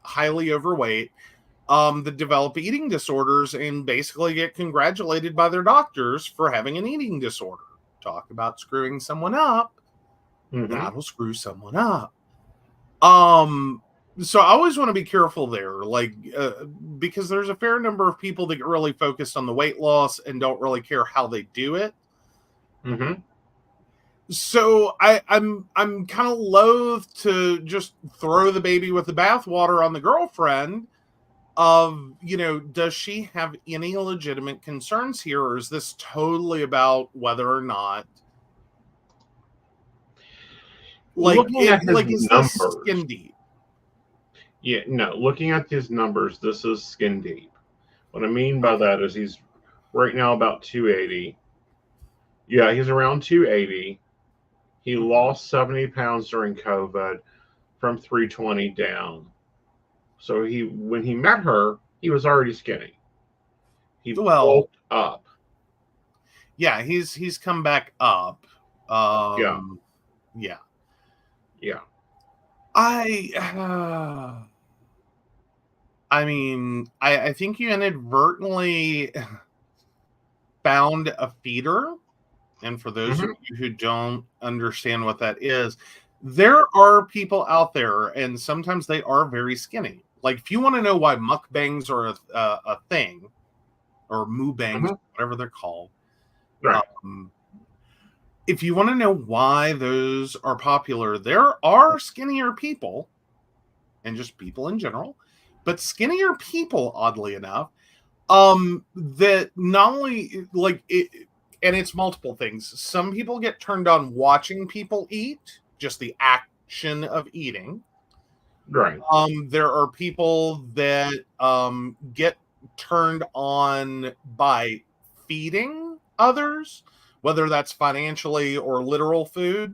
highly overweight, that develop eating disorders and basically get congratulated by their doctors for having an eating disorder. Talk about screwing someone up. Mm-hmm. That'll screw someone up. So I always want to be careful there, like, because there's a fair number of people that get really focused on the weight loss and don't really care how they do it. Mm-hmm. So I'm kind of loath to just throw the baby with the bathwater on the girlfriend of, you know, does she have any legitimate concerns here, or is this totally about whether or not, like, looking at his is numbers, this skin deep? Yeah, no, looking at his numbers, this is skin deep. What I mean by that is he's right now about 280. Yeah, he's around 280. He lost 70 pounds during COVID from 320 down. So when he met her, he was already skinny. He bulked up. Yeah, he's come back up. Yeah. I mean, I think you inadvertently found a feeder. And for those of you who don't understand what that is, there are people out there, and sometimes they are very skinny. Like, if you want to know why mukbangs are a thing, or moobangs, whatever they're called, right. If you want to know why those are popular, there are skinnier people, and just people in general, but skinnier people, oddly enough, that not only, like, it, and it's multiple things. Some people get turned on watching people eat, just the action of eating. Right. There are people that get turned on by feeding others, whether that's financially or literal food,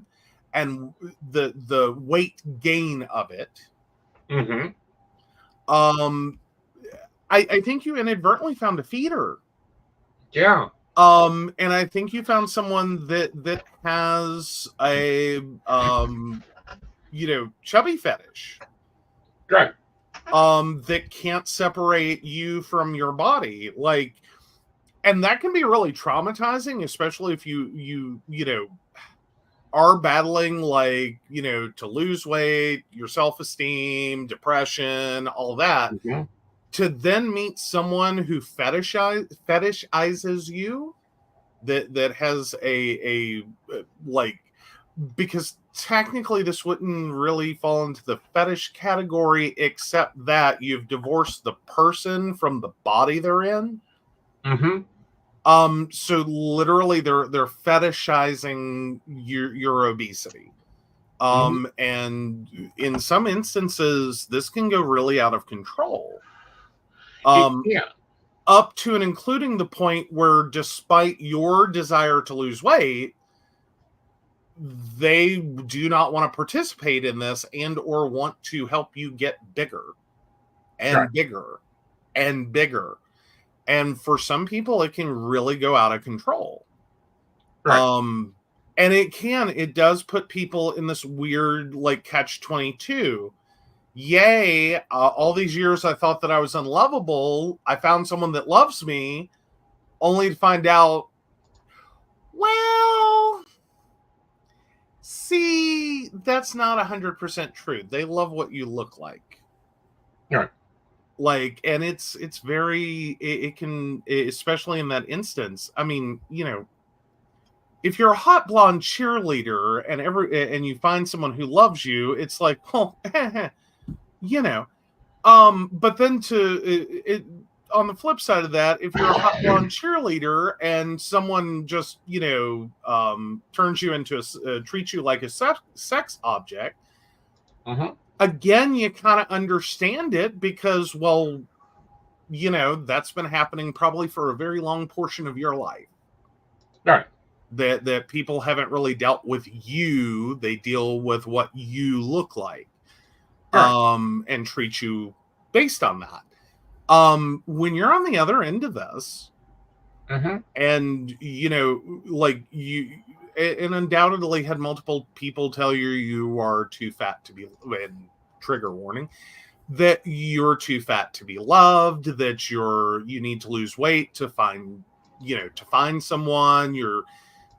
and the weight gain of it. Mm-hmm. I think you inadvertently found a feeder. Yeah. And I think you found someone that has a you know, chubby fetish. Right. That can't separate you from your body. Like, and that can be really traumatizing, especially if you know, are battling, like, you know, to lose weight, your self-esteem, depression, all that. Mm-hmm. To then meet someone who fetishizes you, that has a like, because technically this wouldn't really fall into the fetish category, except that you've divorced the person from the body they're in. Mm-hmm. So literally they're fetishizing your obesity. And in some instances this can go really out of control. Yeah. Up to and including the point where, despite your desire to lose weight, they do not want to participate in this and or want to help you get bigger and bigger and bigger. And for some people, it can really go out of control. Right. And it does put people in this weird, like, catch-22. Yay, all these years I thought that I was unlovable. I found someone that loves me, only to find out, well, see, that's not 100% true. They love what you look like. Right. Like, and it's very, it can, especially in that instance. I mean, you know, if you're a hot blonde cheerleader and you find someone who loves you, it's like, oh, you know. But then on the flip side of that, if you're a hot blonde cheerleader and someone just, turns you into treats you like a sex object, again, you kind of understand it because, well, that's been happening probably for a very long portion of your life. Right. That people haven't really dealt with you. They deal with what you look like. Right. And treat you based on that. When you're on the other end of this, and and undoubtedly had multiple people tell you are too fat to be, and trigger warning, that you're too fat to be loved, that you need to lose weight to find someone, you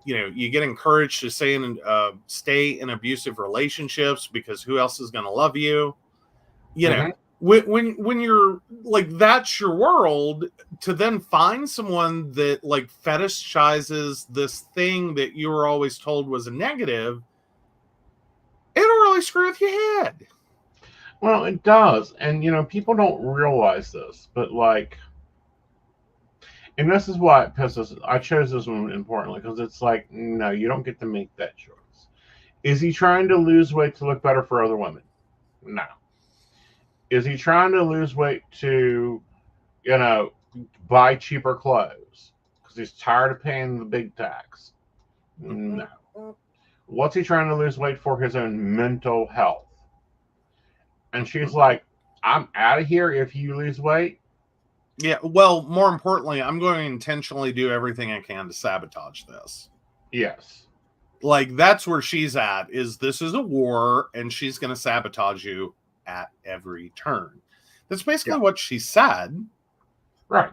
get encouraged to stay in abusive relationships because who else is going to love you? When you're like, that's your world, to then find someone that like fetishizes this thing that you were always told was a negative, it'll really screw with your head. Well, it does. And, people don't realize this, but like, and this is why it pisses. I chose this one importantly because it's like, no, you don't get to make that choice. Is he trying to lose weight to look better for other women? No. Is he trying to lose weight to, buy cheaper clothes because he's tired of paying the big tax? No. What's he trying to lose weight for? His own mental health. And she's like, I'm out of here if you lose weight. Yeah, well, more importantly, I'm going to intentionally do everything I can to sabotage this. Yes. Like, that's where she's at, this is a war, and she's going to sabotage you at every turn. That's basically what she said. Right.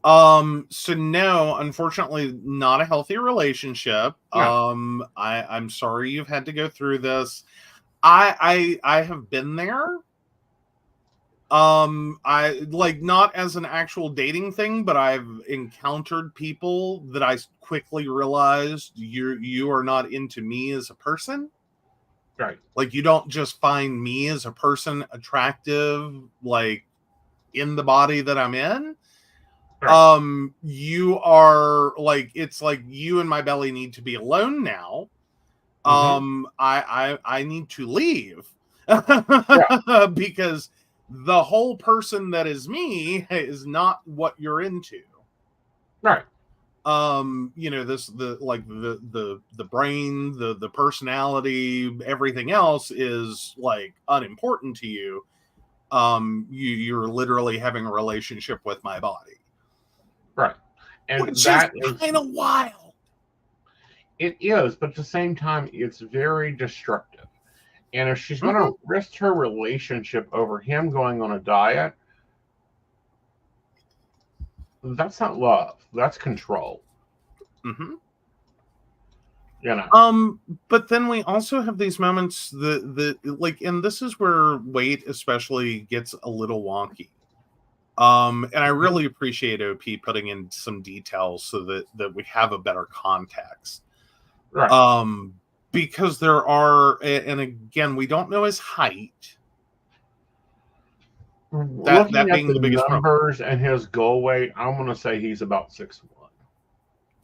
So no, unfortunately, not a healthy relationship. No. I'm sorry you've had to go through this. I have been there. I like, not as an actual dating thing, but I've encountered people that I quickly realized you are not into me as a person. Right. Like, you don't just find me as a person attractive, like in the body that I'm in. Right. You are like, it's like you and my belly need to be alone now. I need to leave because the whole person that is me is not what you're into. Right. The brain, the personality, everything else is like unimportant to you. You're literally having a relationship with my body. Right. And which that is kind of wild. It is, but at the same time, it's very destructive. And if she's going to risk her relationship over him going on a diet, that's not love. That's control. But then we also have these moments that like, and this is where weight especially gets a little wonky. And I really appreciate OP putting in some details so that we have a better context. Right. Because there are, and again, we don't know his height. Looking at being the biggest numbers problem. And his goal weight, I'm going to say he's about 6'1".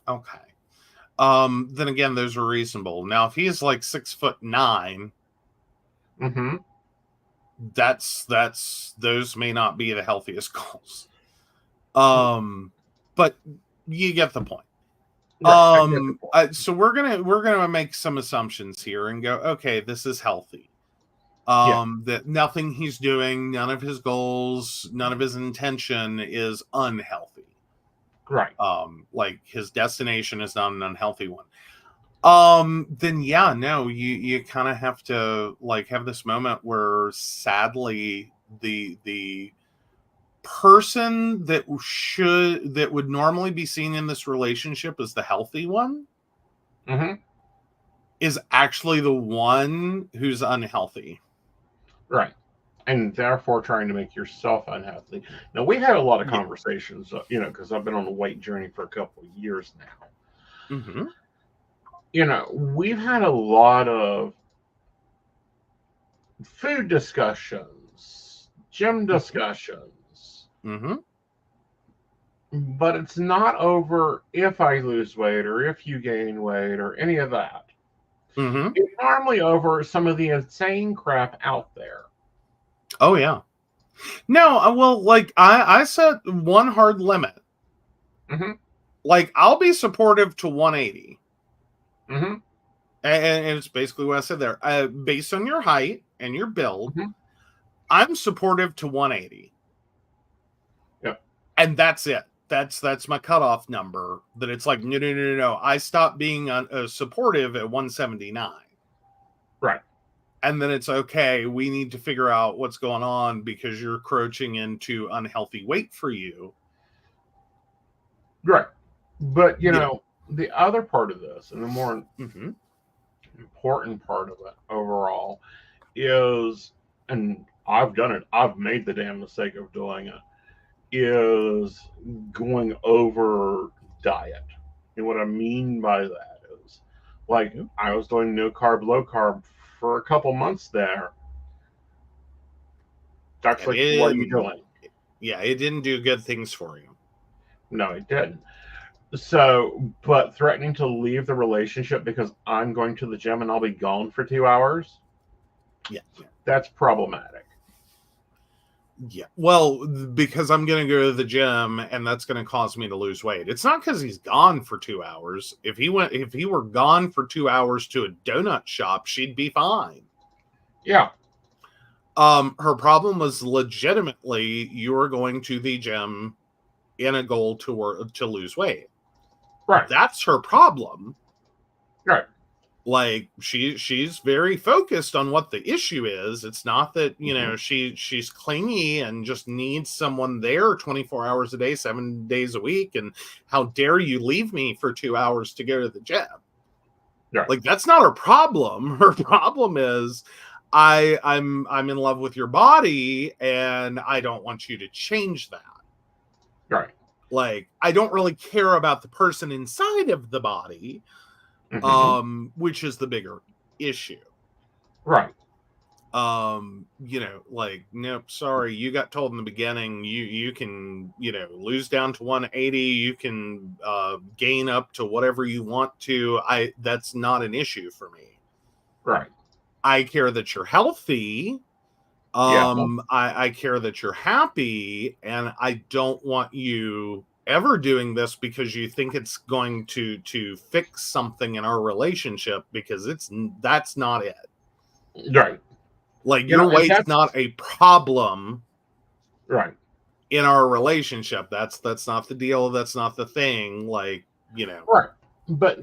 Okay. Then again, those are reasonable. Now, if he's like 6'9", those may not be the healthiest goals. But you get the point. So we're gonna make some assumptions here and go, okay, this is healthy. That nothing he's doing, none of his goals, none of his intention is unhealthy. Right. Like, his destination is not an unhealthy one. Then you kind of have to like have this moment where sadly the person that would normally be seen in this relationship as the healthy one is actually the one who's unhealthy. Right. And therefore trying to make yourself unhealthy. Now, we had a lot of conversations, because I've been on a weight journey for a couple of years now. we've had a lot of food discussions, gym discussions, Mm-hmm. but it's not over if I lose weight or if you gain weight or any of that. Mm-hmm. It's normally over some of the insane crap out there. Oh, yeah. No, well, like, I set one hard limit. Mm-hmm. Like, I'll be supportive to 180. Mm-hmm. And it's basically what I said there. Based on your height and your build, Mm-hmm. I'm supportive to 180. Yep. And that's it. That's my cutoff number. That it's like, no. I stopped being supportive at 179. Right. And then it's okay. We need to figure out what's going on because you're crouching into unhealthy weight for you. Right. But, the other part of this, and the more important part of it overall, is, and I've done it, I've made the damn mistake of doing it, is going over diet. And what I mean by that is, like, I was doing no carb, low carb for a couple months there. That's like, what are you doing? Yeah, it didn't do good things for you. No, it didn't. So, but threatening to leave the relationship because I'm going to the gym and I'll be gone for 2 hours, yeah. That's problematic. Yeah, well, because I'm going to go to the gym and that's going to cause me to lose weight. It's not because he's gone for 2 hours. If he were gone for 2 hours to a donut shop, she'd be fine. Yeah. Her problem was legitimately you were going to the gym in a goal to lose weight. Right. That's her problem. Right. Like she's very focused on what the issue is. It's not that, she's clingy and just needs someone there 24 hours a day, 7 days a week. And how dare you leave me for 2 hours to go to the gym? Right. Like, that's not her problem. Her problem is I'm in love with your body and I don't want you to change that. Right. Like, I don't really care about the person inside of the body. Which is the bigger issue. Right. Like, nope, sorry, you got told in the beginning you can, lose down to 180, you can gain up to whatever you want to. That's not an issue for me. Right. I care that you're healthy. I care that you're happy, and I don't want you ever doing this because you think it's going to fix something in our relationship, because that's not it. Right. Like, your weight's not a problem. Right. In our relationship. That's not the deal. That's not the thing. Like, Right. But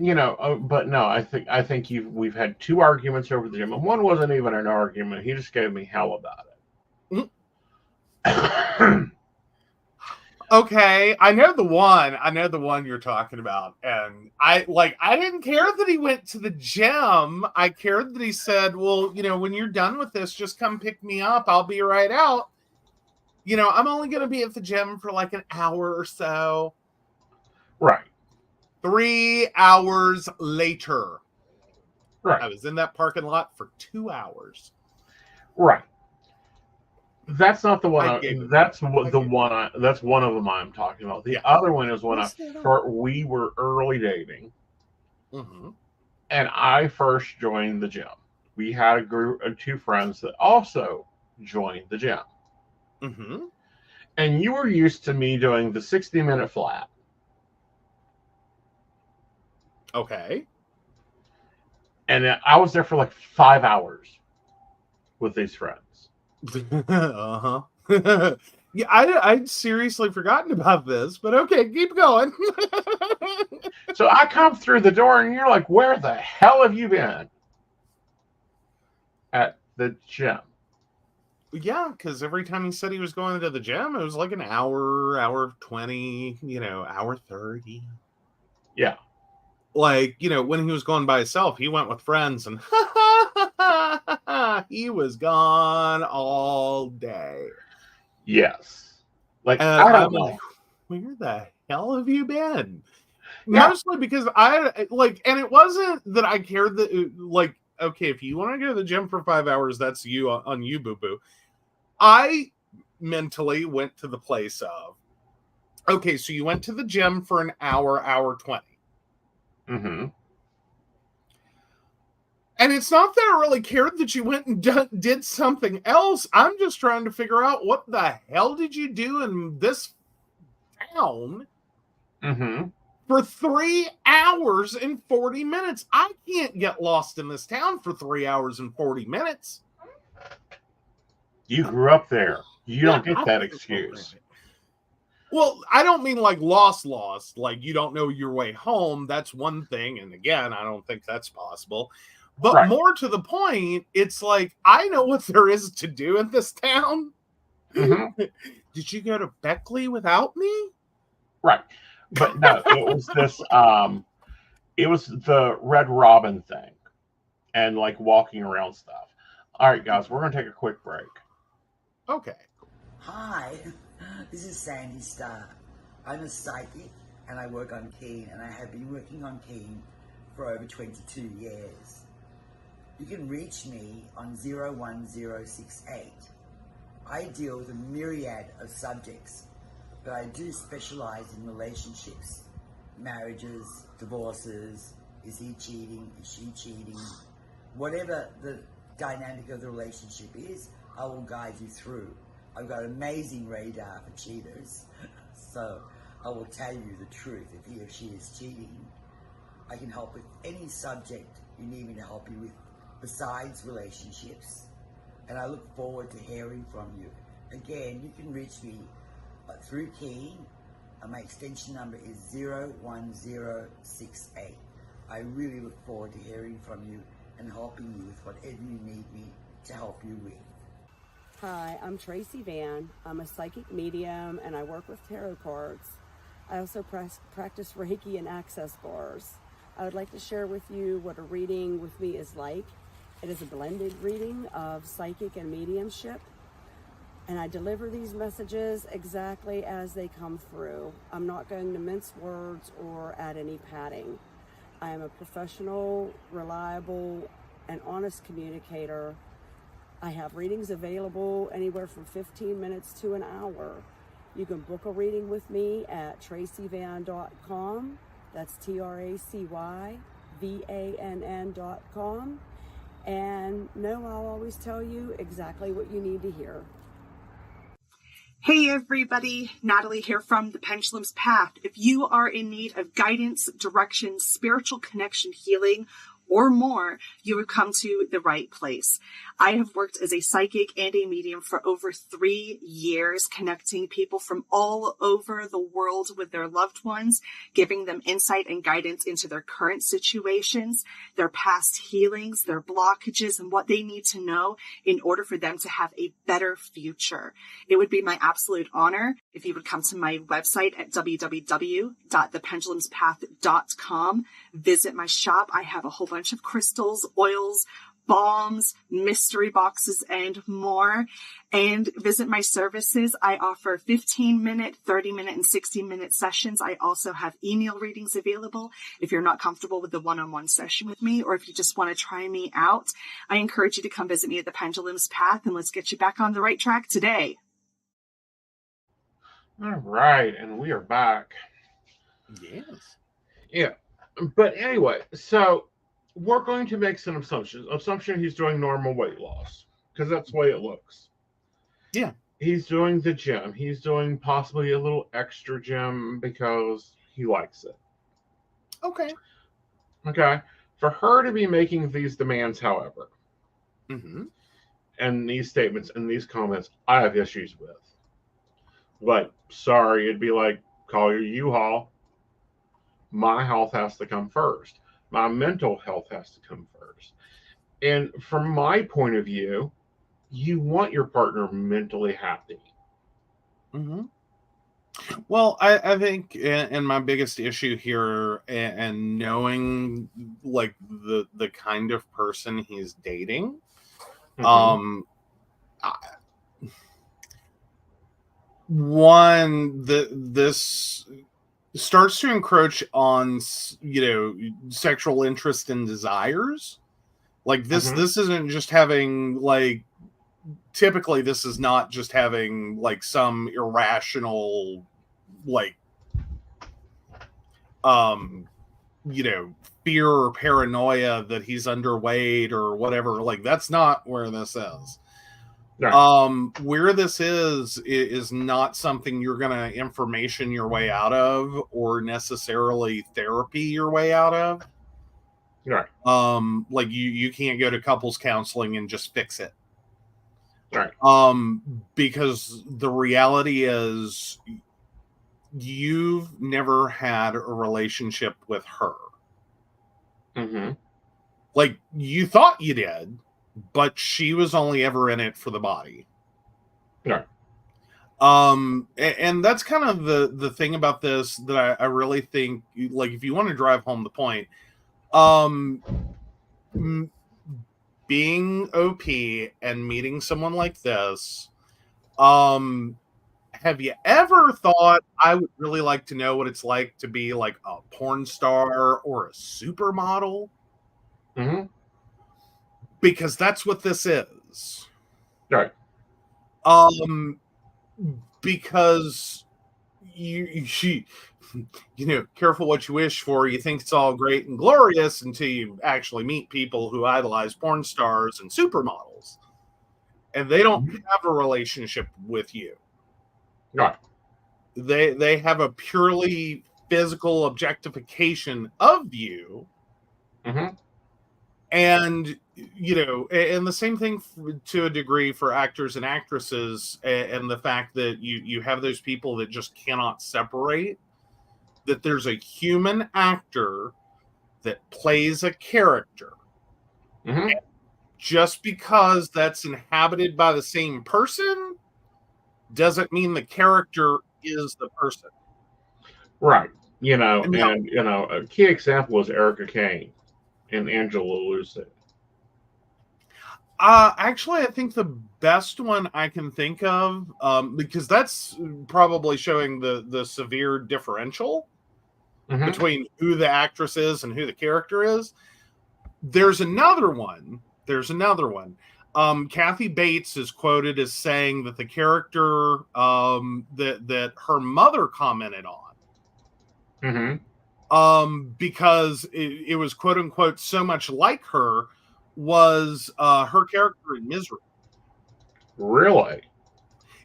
but no, I think we've had 2 arguments over the gym, and one wasn't even an argument. He just gave me hell about it. Okay, I know the one you're talking about, and I didn't care that he went to the gym. I cared that he said, well, when you're done with this, just come pick me up. I'll be right out. I'm only going to be at the gym for like an hour or so. Right. 3 hours later. Right. I was in that parking lot for 2 hours. Right. That's not the one. That's one of them I'm talking about. The other one is when we were early dating, and I first joined the gym. We had a group of 2 friends that also joined the gym, and you were used to me doing the 60-minute flat. Okay. And I was there for like 5 hours with these friends. Yeah, I'd seriously forgotten about this, but okay, keep going. So I come through the door and you're like, where the hell have you been? At the gym. Yeah, because every time he said he was going to the gym, it was like an hour 20, hour 30. Yeah. Like, when he was going by himself, he went with friends, and he was gone all day. Yes. Like, and I don't know. like, where the hell have you been? Mostly because I like, and it wasn't that I cared that, like, okay, if you want to go to the gym for 5 hours, that's you on you, boo boo. I mentally went to the place of, okay, so you went to the gym for an hour 20. Mm-hmm. And it's not that I really cared that you went and did something else. I'm just trying to figure out what the hell did you do in this town Mm-hmm. for 3 hours and 40 minutes. I can't get lost in this town for 3 hours and 40 minutes. You grew up there. You don't get that excuse. Well, I don't mean like lost, like you don't know your way home. That's one thing. And again, I don't think that's possible. But Right. more to the point, it's like, I know what there is to do in this town. Mm-hmm. Did you go to Beckley without me? Right. But no, it was this, it was the Red Robin thing and like walking around stuff. All right, guys, we're going to take a quick break. Okay. Hi, this is Sandy Starr. I'm a psychic and I work on Keen, and I have been working on Keen for over 22 years. You can reach me on 01068. I deal with a myriad of subjects, but I do specialize in relationships, marriages, divorces. Is he cheating? Is she cheating? Whatever the dynamic of the relationship is, I will guide you through. I've got amazing radar for cheaters, so I will tell you the truth if he or she is cheating. I can help with any subject you need me to help you with besides relationships, and I look forward to hearing from you. Again, you can reach me through Keen. My extension number is 01068. I really look forward to hearing from you and helping you with whatever you need me to help you with. Hi, I'm Tracy Van. I'm a psychic medium and I work with tarot cards. I also practice Reiki and access bars. I would like to share with you what a reading with me is like. It is a blended reading of psychic and mediumship, and I deliver these messages exactly as they come through. I'm not going to mince words or add any padding. I am a professional, reliable, and honest communicator. I have readings available anywhere from 15 minutes to an hour. You can book a reading with me at tracyvan.com. That's TracyVann.com. And no, I'll always tell you exactly what you need to hear. Hey everybody, Natalie here from The Pendulum's Path. If you are in need of guidance, direction, spiritual connection, healing, or more, you have come to the right place. I have worked as a psychic and a medium for over 3 years, connecting people from all over the world with their loved ones, giving them insight and guidance into their current situations, their past healings, their blockages, and what they need to know in order for them to have a better future. It would be my absolute honor if you would come to my website at www.thependulumspath.com. Visit my shop. I have a whole bunch of crystals, oils, balms, mystery boxes, and more. And visit my services. I offer 15-minute, 30-minute, and 60-minute sessions. I also have email readings available if you're not comfortable with the one-on-one session with me, or if you just want to try me out. I encourage you to come visit me at the Pendulum's Path, and let's get you back on the right track today. All right, and we are back. Yes. Yeah. But anyway, so we're going to make some assumptions. Assumption he's doing normal weight loss, because that's the way it looks. Yeah. He's doing the gym. He's doing possibly a little extra gym because he likes it. Okay. Okay. For her to be making these demands, however, Mm-hmm. and these statements and these comments, I have issues with. Like, sorry, it'd be like, call your U-Haul. My health has to come first. My mental health has to come first. And from my point of view, you want your partner mentally happy. Mm-hmm. Well, I think, and my biggest issue here, and knowing like the kind of person he's dating, Mm-hmm. One, this starts to encroach on, sexual interest and desires. Like this isn't just having like, typically this is not just having like some irrational, like, fear or paranoia that he's underweight or whatever. Like that's not where this is. Right. Where this is not something you're gonna information your way out of or necessarily therapy your way out of. Right. Like you can't go to couples counseling and just fix it. Right. Because the reality is you've never had a relationship with her. Mm-hmm. Like you thought you did, but she was only ever in it for the body. Right. And that's kind of the thing about this that I really think, like, if you want to drive home the point, being OP and meeting someone like this, have you ever thought, I would really like to know what it's like to be like a porn star or a supermodel? Mm-hmm. Because that's what this is. Right. Because you careful what you wish for. You think it's all great and glorious until you actually meet people who idolize porn stars and supermodels, and they don't have a relationship with you. Right. They have a purely physical objectification of you. Mm-hmm. And, and the same thing to a degree for actors and actresses, and the fact that you have those people that just cannot separate, that there's a human actor that plays a character. Mm-hmm. Just because that's inhabited by the same person doesn't mean the character is the person. Right. A key example is Erica Kane and Angela Lucid. Actually, I think the best one I can think of, because that's probably showing the severe differential between who the actress is and who the character is. There's another one. Kathy Bates is quoted as saying that the character that her mother commented on, because it was quote unquote so much like her, was her character in Misery. Really?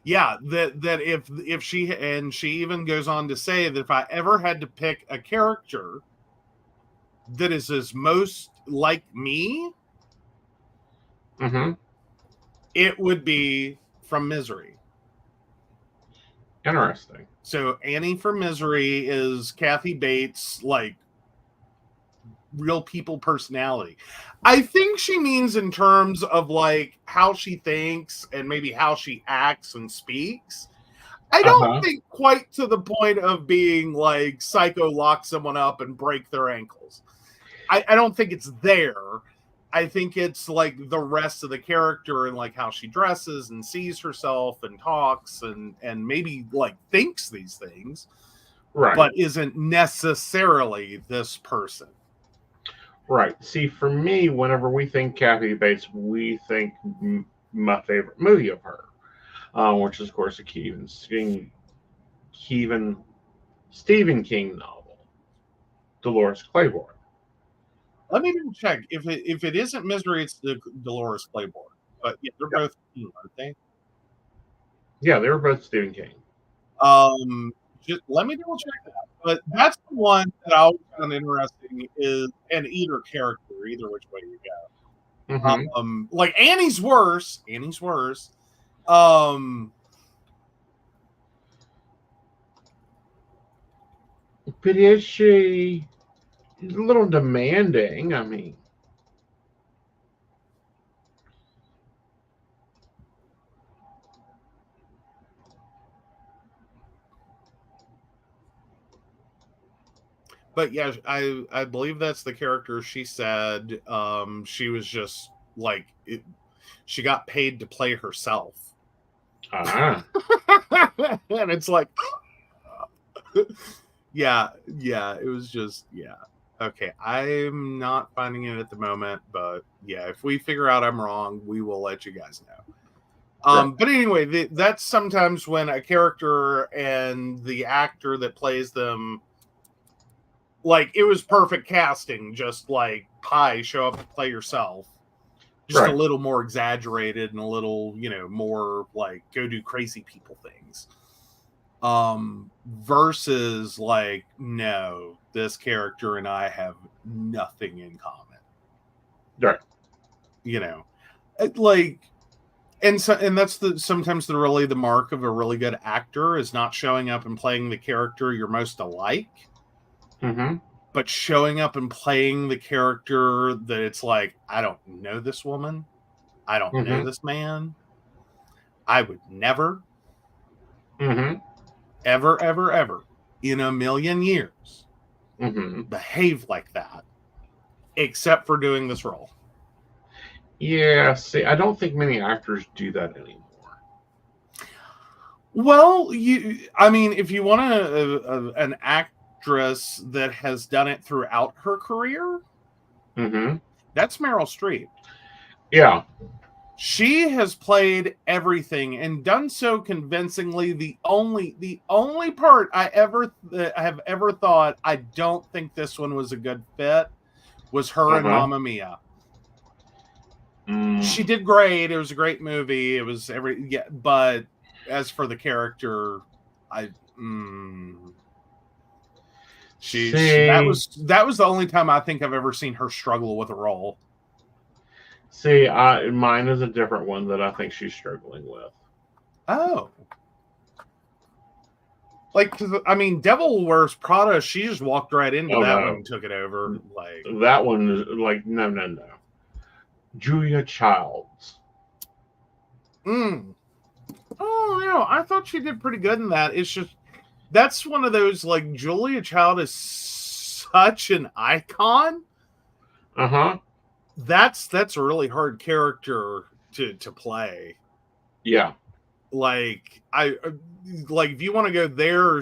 Yeah, that if she, and she even goes on to say that if I ever had to pick a character that is as most like me, it would be from Misery. Interesting. So Annie from Misery is Kathy Bates, like, real people personality. I think she means in terms of like how she thinks and maybe how she acts and speaks. I don't think quite to the point of being like psycho, lock someone up and break their ankles. I don't think it's there. I think it's like the rest of the character and like how she dresses and sees herself and talks and maybe like thinks these things, right? But isn't necessarily this person. Right. See, for me, whenever we think Kathy Bates, we think my favorite movie of her, which is, of course, a Stephen King novel, Dolores Claiborne. Let me check. If it isn't Misery, it's the Dolores Claiborne. But yeah, they're both King, aren't they? Yeah, they were both Stephen King. Just let me double check that. But that's the one that I always found interesting is, and either character, either which way you go. Like Annie's worse. But is she a little demanding? I mean, but yeah, I believe that's the character. She said she was just like she got paid to play herself. And it's like Yeah, it was just, yeah. Okay, I'm not finding it at the moment, but yeah, if we figure out I'm wrong, we will let you guys know. Right. But anyway, that's sometimes when a character and the actor that plays them, like, it was perfect casting, just like Pie, show up and play yourself. Just Right. a little more exaggerated and a little, more like go do crazy people things. Versus like, no, this character and I have nothing in common. Right. Like, and that's sometimes really the mark of a really good actor is not showing up and playing the character you're most alike, but showing up and playing the character that it's like, I don't know this woman, I don't know this man, I would never, ever, ever, ever in a million years behave like that, except for doing this role. Yeah, see, I don't think many actors do that anymore. Well, if you want an actress that has done it throughout her career, that's Meryl Streep. Yeah. She has played everything and done so convincingly. The only part I have ever thought, I don't think this one was a good fit, was her in Mamma Mia. She did great. It was a great movie. It was but as for the character, that was the only time I think I've ever seen her struggle with a role. See, mine is a different one that I think she's struggling with. Oh. Like, Devil Wears Prada, she just walked right into one and took it over. Like, that one is like, no. Julia Childs. Oh, no, I thought she did pretty good in that. It's just, that's one of those, like, Julia Child is such an icon. That's a really hard character to play. Yeah. Like, if you want to go there,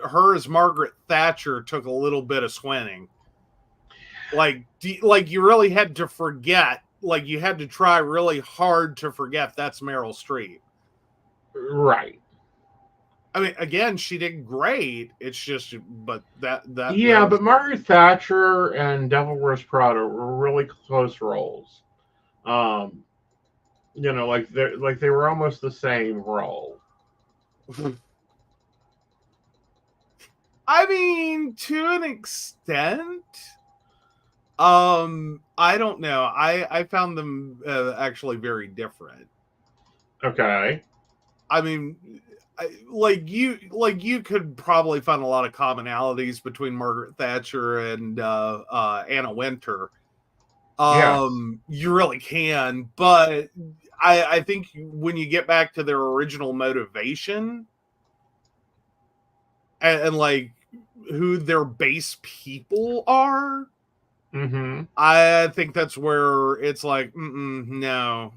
her as Margaret Thatcher took a little bit of squinting. Like, you really had to forget. Like, you had to try really hard to forget that's Meryl Streep. Right. I mean, again, she did great. It's just, but but Margaret Thatcher and Devil Wears Prada were really close roles. Like they were almost the same role. I mean, to an extent. I don't know. I found them actually very different. Okay. I mean, you could probably find a lot of commonalities between Margaret Thatcher and Anna Wintour. Yes. You really can, but I think when you get back to their original motivation and like who their base people are, I think that's where it's like, no.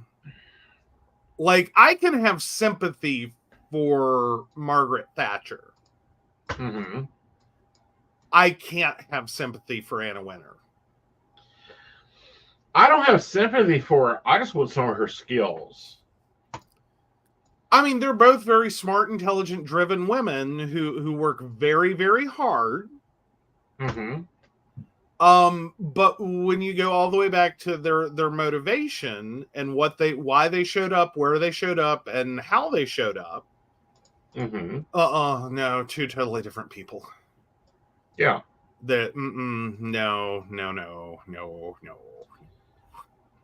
Like, I can have sympathy for Margaret Thatcher. I can't have sympathy for Anna Wintour. I don't have sympathy for her. I just want some of her skills. I mean, they're both very smart, intelligent, driven women who work very, very hard. But when you go all the way back to their motivation and why they showed up, where they showed up, and how they showed up, no, two totally different people. Yeah. No.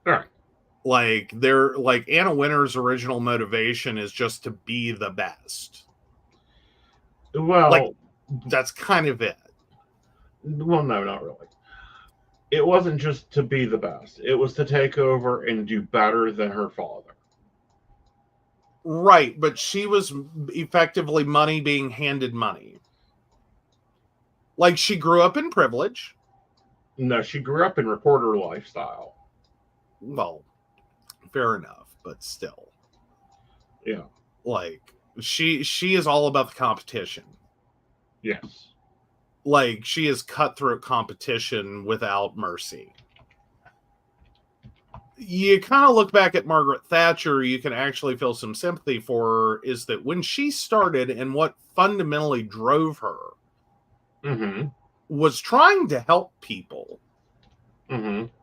All right. Like, they're like, Anna Wintour's original motivation is just to be the best. Well, like, that's kind of it. Well, no, not really. It wasn't just to be the best. It was to take over and do better than her father. Right, but she was effectively money being handed money. Like, she grew up in privilege. No, she grew up in reporter lifestyle. Well, fair enough, but still. Yeah. Like, she is all about the competition. Yes. Like, she is cutthroat competition without mercy. You kind of look back at Margaret Thatcher, you can actually feel some sympathy for her, is that when she started and what fundamentally drove her was trying to help people.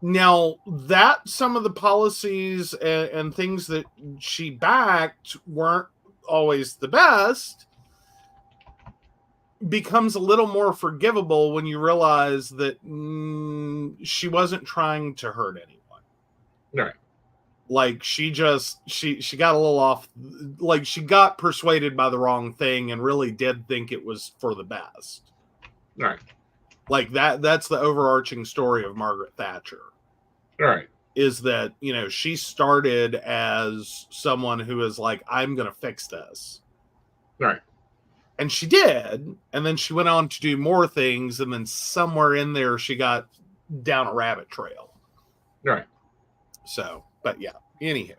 Now, that some of the policies and things that she backed weren't always the best, becomes a little more forgivable when you realize that she wasn't trying to hurt anyone. Right. Like, she got a little off, like, she got persuaded by the wrong thing and really did think it was for the best. Right. Like, that's the overarching story of Margaret Thatcher. Right. Is that, you know, she started as someone who is like, I'm going to fix this. Right. And she did. And then she went on to do more things. And then somewhere in there, she got down a rabbit trail. Right. So, but yeah, anyhow.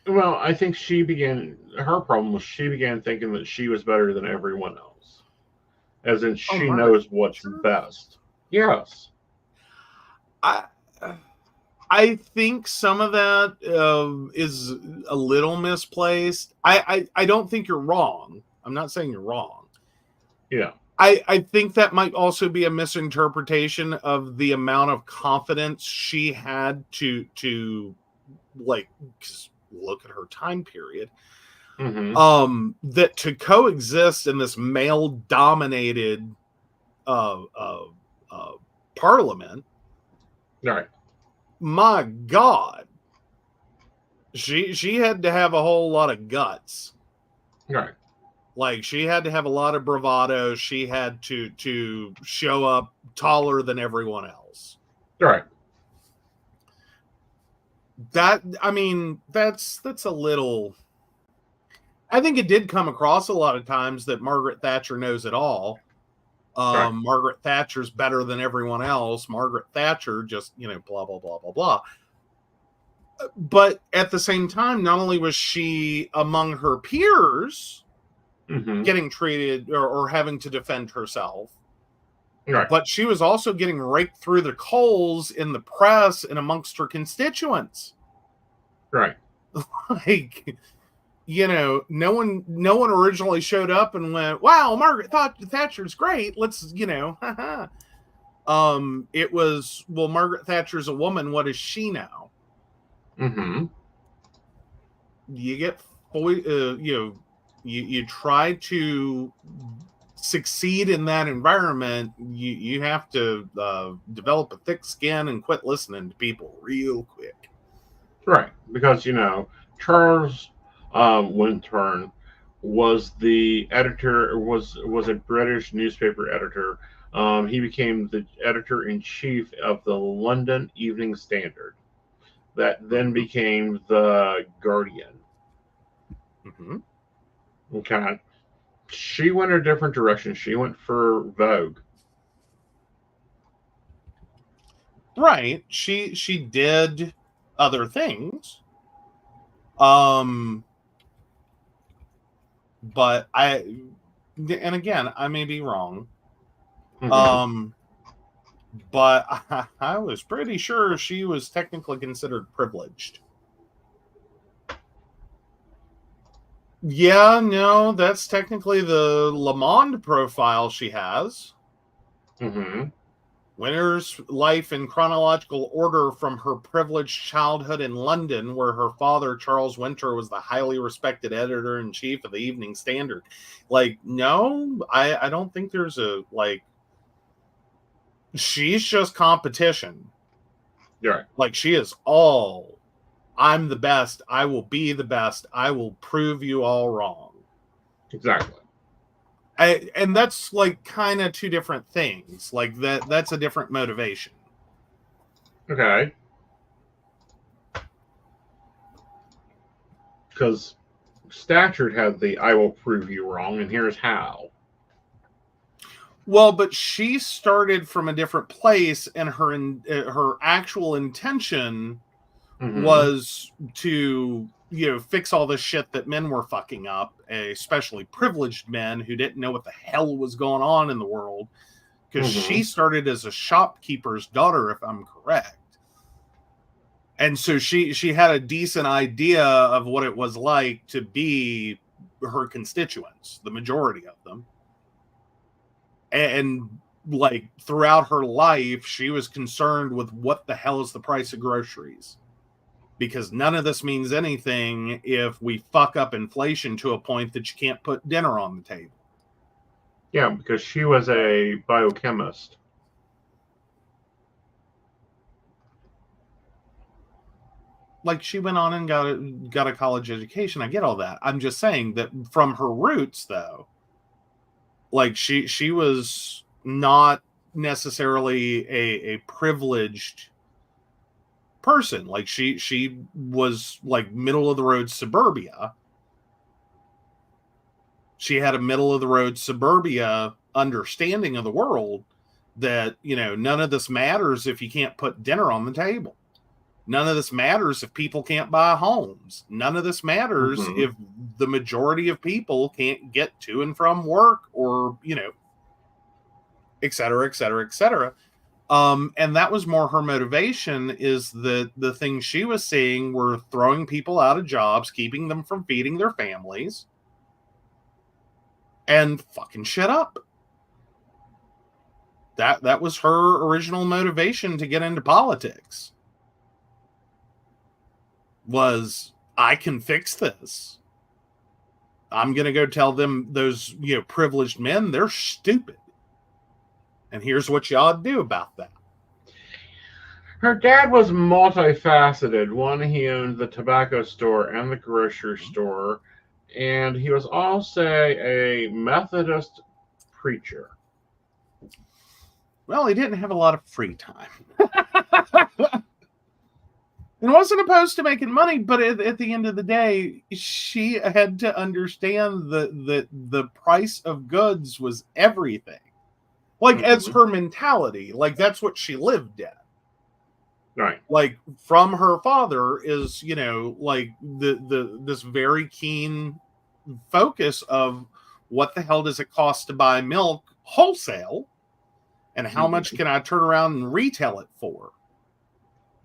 Well, I think her problem was she began thinking that she was better than everyone else. As in, she knows what's best. Yes. I think some of that is a little misplaced. I don't think you're wrong. I'm not saying you're wrong. Yeah. I think that might also be a misinterpretation of the amount of confidence she had to like, look at her time period. That to coexist in this male-dominated parliament. Right. My God. She had to have a whole lot of guts. Right. Like, she had to have a lot of bravado. She had to show up taller than everyone else. Right. That, I mean, that's a little... I think it did come across a lot of times that Margaret Thatcher knows it all. Right. Margaret Thatcher's better than everyone else. Margaret Thatcher just, you know, blah, blah, blah, blah, blah. But at the same time, not only was she among her peers getting treated or having to defend herself, right, but she was also getting raked through the coals in the press and amongst her constituents. Right. Like, you know, no one originally showed up and went, wow, Margaret Thatcher's great. Let's, you know, it was, well, Margaret Thatcher's a woman. What is she now? You get, you know, you try to succeed in that environment. You have to develop a thick skin and quit listening to people real quick. Right. Because, you know, Charles Winthrop was the editor, was a British newspaper editor. He became the editor-in-chief of the London Evening Standard. That then became the Guardian. Okay. She went a different direction. She went for Vogue. Right. She did other things. But and again, I may be wrong. But I was pretty sure she was technically considered privileged. Yeah, no, that's technically the Le Monde profile she has. Winter's life in chronological order from her privileged childhood in London, where her father, Charles Winter, was the highly respected editor-in-chief of the Evening Standard. Like, no, I don't think there's a, like, she's just competition. Right. Like, she is all, I'm the best, I will be the best, I will prove you all wrong. Exactly. And that's like kind of two different things. Like that's a different motivation. Okay. Because Statchard had the I will prove you wrong, and here's how. Well, but she started from a different place, and her actual intention was to, you know, fix all this shit that men were fucking up, especially privileged men who didn't know what the hell was going on in the world, because Mhm. she started as a shopkeeper's daughter, if I'm correct. And so she had a decent idea of what it was like to be her constituents, the majority of them. And like throughout her life, she was concerned with what the hell is the price of groceries. Because none of this means anything if we fuck up inflation to a point that you can't put dinner on the table. Yeah, because she was a biochemist. Like, she went on and got a college education. I get all that. I'm just saying that from her roots, though, like she was not necessarily a privileged person. Like she was like middle of the road suburbia. She had a middle of the road suburbia understanding of the world that, you know, none of this matters if you can't put dinner on the table. None of this matters if people can't buy homes. None of this matters if the majority of people can't get to and from work, or, you know, et cetera, et cetera, et cetera. And that was more her motivation, is that the things she was seeing were throwing people out of jobs, keeping them from feeding their families, and fucking shit up. That was her original motivation to get into politics. Was, I can fix this. I'm going to go tell them, those, you know, privileged men, they're stupid. And here's what you ought to do about that. Her dad was multifaceted. One, he owned the tobacco store and the grocery store, and he was also a Methodist preacher. Well, he didn't have a lot of free time. And wasn't opposed to making money, but at the end of the day, she had to understand that the price of goods was everything. Like, as her mentality, like, that's what she lived at. Right. Like, from her father is, you know, like this very keen focus of what the hell does it cost to buy milk wholesale, and how much can I turn around and retail it for?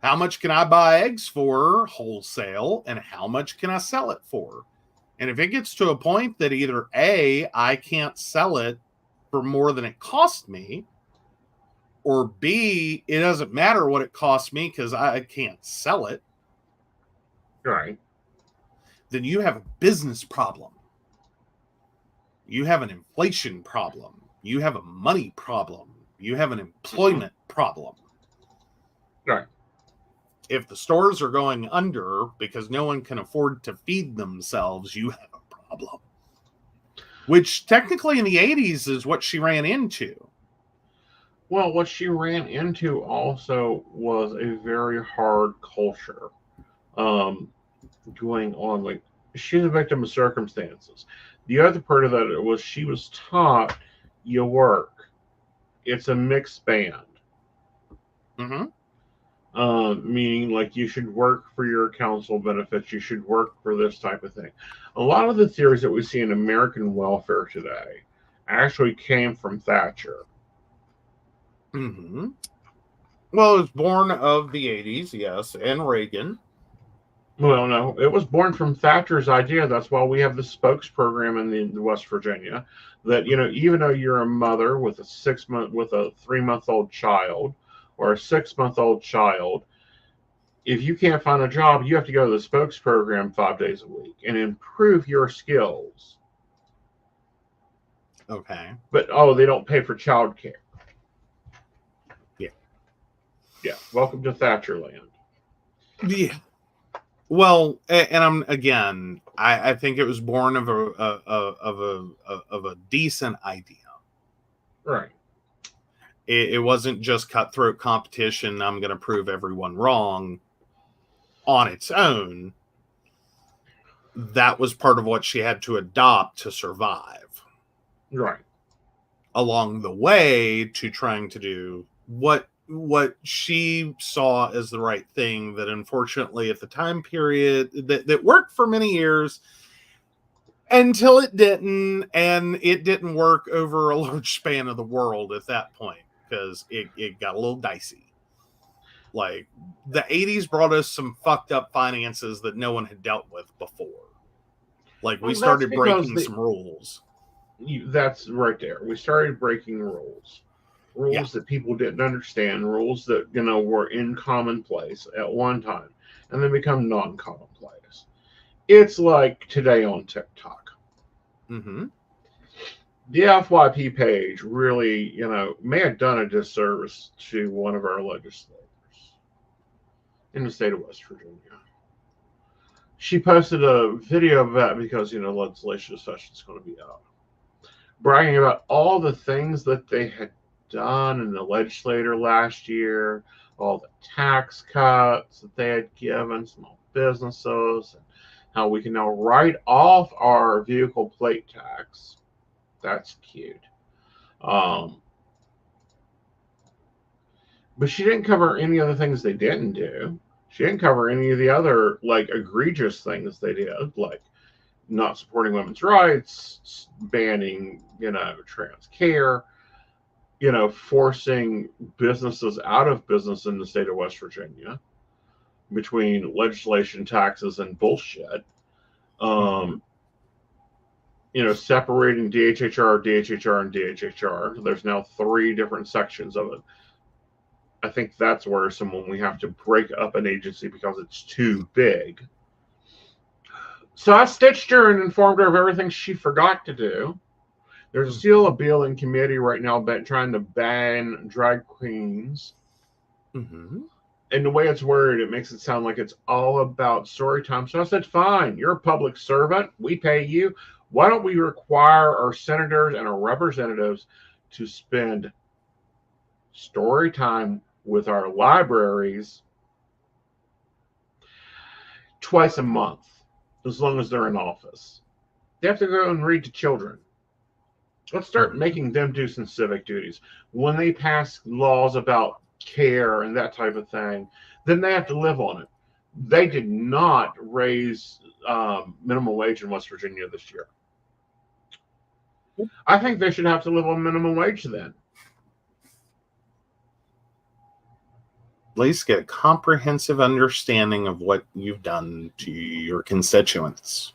How much can I buy eggs for wholesale, and how much can I sell it for? And if it gets to a point that either A, I can't sell it for more than it cost me, or B, it doesn't matter what it costs me because I can't sell it, Right. then you have a business problem. You have an inflation problem. You have a money problem. You have an employment problem. Right. If the stores are going under because no one can afford to feed themselves, you have a problem. Which technically in the 80s is what she ran into. Well, what she ran into also was a very hard culture going on. Like, she's a victim of circumstances. The other part of that was she was taught, you work. It's a mixed band. Mm-hmm. Meaning, like, you should work for your council benefits, you should work for this type of thing. A lot of the theories that we see in American welfare today actually came from Thatcher. Mm-hmm. Well, it was born of the 80s, yes, and Reagan. Well, no, it was born from Thatcher's idea. That's why we have the spokes program in the West Virginia. That, you know, even though you're a mother with a 3-month-old child, or a 6-month-old child, if you can't find a job, you have to go to the spokes program 5 days a week and improve your skills. Okay. But, they don't pay for childcare. Yeah. Yeah. Welcome to Thatcherland. Yeah. Well, and I think it was born of a decent idea. Right. It wasn't just cutthroat competition. I'm going to prove everyone wrong on its own. That was part of what she had to adopt to survive. Right. Along the way to trying to do what she saw as the right thing, that unfortunately at the time period that worked for many years, Until it didn't, and it didn't work over a large span of the world at that point, because it got a little dicey. Like, the 80s brought us some fucked up finances that no one had dealt with before. Like, we started breaking some rules. That's right there. We started breaking rules. Rules that people didn't understand, rules that, were in commonplace at one time, and then become non-commonplace. It's like today on TikTok. Mm-hmm. The FYP page really, may have done a disservice to one of our legislators in the state of West Virginia. She posted a video of that because, legislation session is going to be out, bragging about all the things that they had done in the legislature last year, all the tax cuts that they had given small businesses, and how we can now write off our vehicle plate tax. That's cute. But she didn't cover any of the things they didn't do. She didn't cover any of the other, egregious things they did, like not supporting women's rights, banning, trans care, forcing businesses out of business in the state of West Virginia between legislation, taxes, and bullshit. Separating DHHR, and DHHR. There's now 3 different sections of it. I think that's worrisome when we have to break up an agency because it's too big. So I stitched her and informed her of everything she forgot to do. There's still a bill in committee right now trying to ban drag queens. Mm-hmm. And the way it's worded, it makes it sound like it's all about story time. So I said, fine, you're a public servant. We pay you. Why don't we require our senators and our representatives to spend story time with our libraries twice a month, as long as they're in office? They have to go and read to children. Let's start making them do some civic duties. When they pass laws about care and that type of thing, then they have to live on it. They did not raise minimum wage in West Virginia this year. I think they should have to live on minimum wage then. At least get a comprehensive understanding of what you've done to your constituents.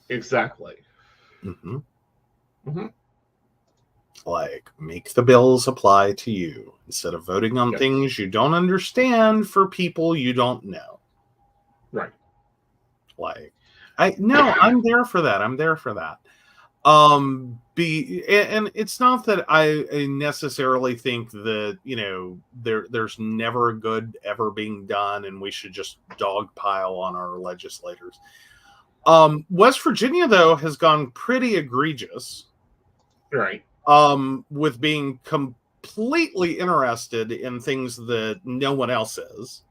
Exactly. Mm-hmm. Mm-hmm. Like, make the bills apply to you instead of voting on things you don't understand for people you don't know. Right. Like, I'm there for that. I'm there for that. And it's not that I necessarily think that, there's never a good ever being done and we should just dogpile on our legislators. West Virginia, though, has gone pretty egregious. Right. With being completely interested in things that no one else is.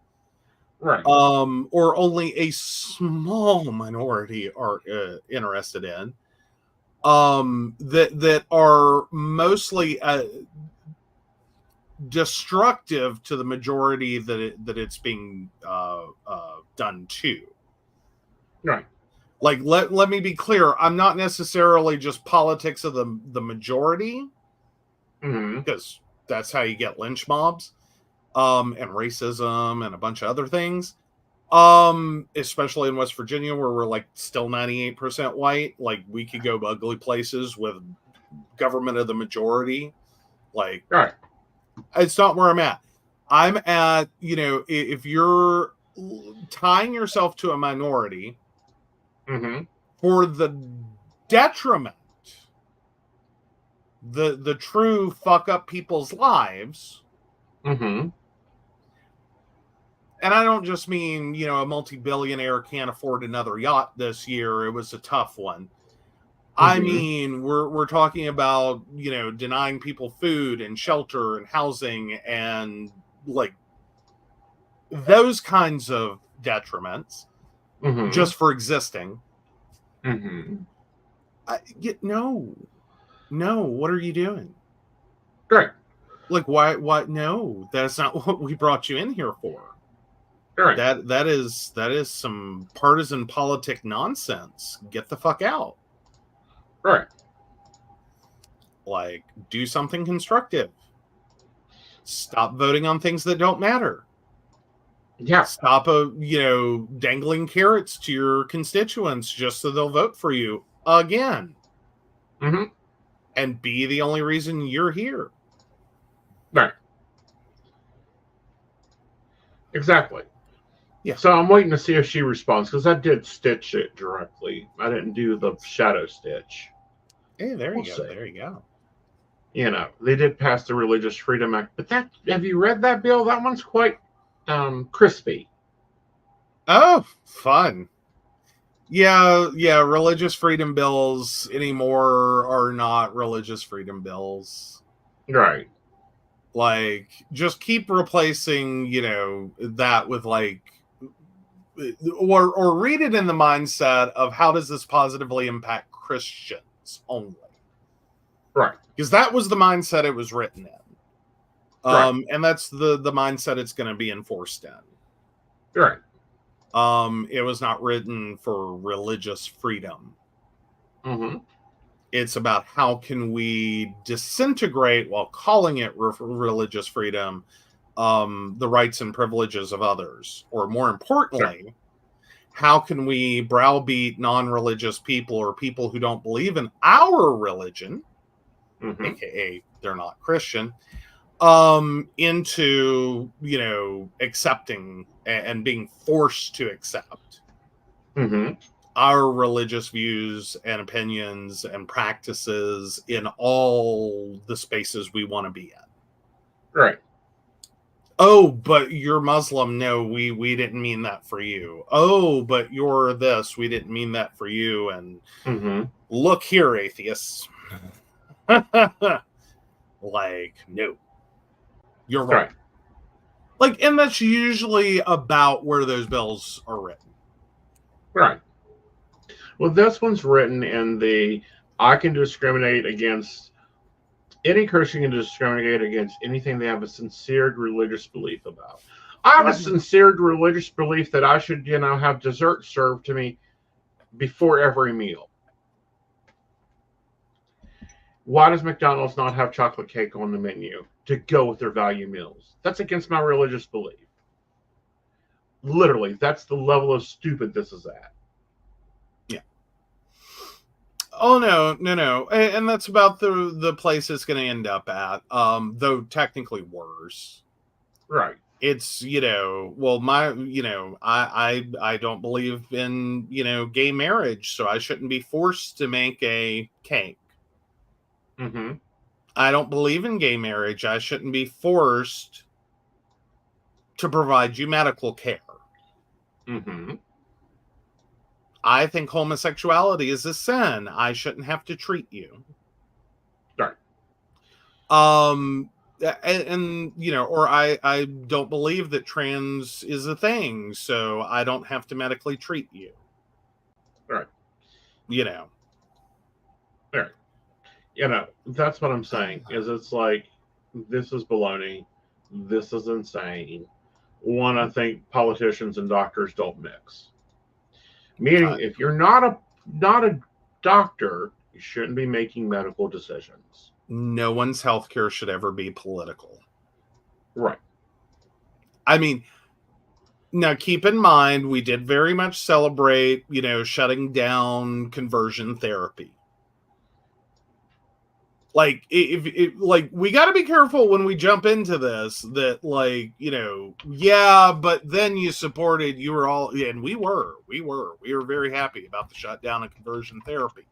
Right. Or only a small minority are interested in. That are mostly destructive to the majority that it's being done to. Right. Like, let me be clear. I'm not necessarily just politics of the majority, because that's how you get lynch mobs, and racism and a bunch of other things. Especially in West Virginia, where we're still 98% white. Like, we could go ugly places with government of the majority. Like, right. It's not where I'm at. I'm at, if you're tying yourself to a minority for the detriment, the true fuck up people's lives. And I don't just mean, a multi-billionaire can't afford another yacht this year. It was a tough one. I mean, we're talking about, denying people food and shelter and housing and those kinds of detriments just for existing. No, what are you doing? Right. Why? No, that's not what we brought you in here for. Right. That is some partisan politic nonsense. Get the fuck out. Right. Like, do something constructive. Stop voting on things that don't matter. Yeah. Stop, dangling carrots to your constituents just so they'll vote for you again. Mm-hmm. And be the only reason you're here. Right. Exactly. Yeah. So I'm waiting to see if she responds, because I did stitch it directly. I didn't do the shadow stitch. Hey, there you We'll go. see. There you go. You know, they did pass the Religious Freedom Act, but have you read that bill? That one's quite crispy. Oh, fun. Yeah, religious freedom bills anymore are not religious freedom bills. Right. Like, just keep replacing, that with like, or read it in the mindset of how does this positively impact Christians only? Right. Because that was the mindset it was written in. Right. And that's the mindset it's going to be enforced in. Right. It was not written for religious freedom. Mm-hmm. It's about how can we disintegrate, while calling it religious freedom, the rights and privileges of others. Or more importantly, how can we browbeat non-religious people or people who don't believe in our religion, aka they're not Christian, into, accepting and being forced to accept our religious views and opinions and practices in all the spaces we want to be in. Right. Oh, but you're Muslim. No, we didn't mean that for you. Oh, but you're this. We didn't mean that for you. And look here, atheists. Like, no. You're wrong. Right. Like, and that's usually about where those bills are written. Right. Well, this one's written in I can discriminate against any Christian, can discriminate against anything they have a sincere religious belief about. I have a sincere religious belief that I should, have dessert served to me before every meal. Why does McDonald's not have chocolate cake on the menu to go with their value meals? That's against my religious belief. Literally, that's the level of stupid this is at. Yeah. Oh, no. And that's about the place it's going to end up at, though technically worse. Right. It's, I don't believe in, gay marriage, so I shouldn't be forced to make a cake. I don't believe in gay marriage. I shouldn't be forced to provide you medical care. I think homosexuality is a sin. I shouldn't have to treat you. Right. And or I don't believe that trans is a thing, so I don't have to medically treat you. Right. Right. That's what I'm saying, is it's like, this is baloney. This is insane. One, I think politicians and doctors don't mix. Meaning, if you're not a doctor, you shouldn't be making medical decisions. No one's healthcare should ever be political. Right. I mean, now keep in mind, we did very much celebrate, shutting down conversion therapy. Like, if we got to be careful when we jump into this, that but then you were all, and we were very happy about the shutdown of conversion therapy,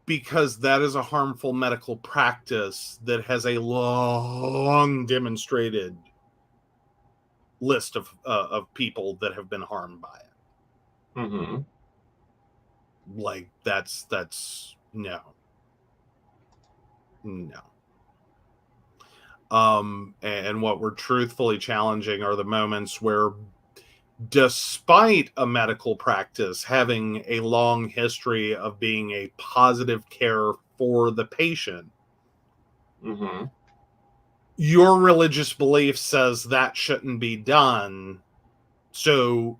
because that is a harmful medical practice that has a long demonstrated list of people that have been harmed by it. Like, that's no. And what we're truthfully challenging are the moments where, despite a medical practice having a long history of being a positive care for the patient, your religious belief says that shouldn't be done. So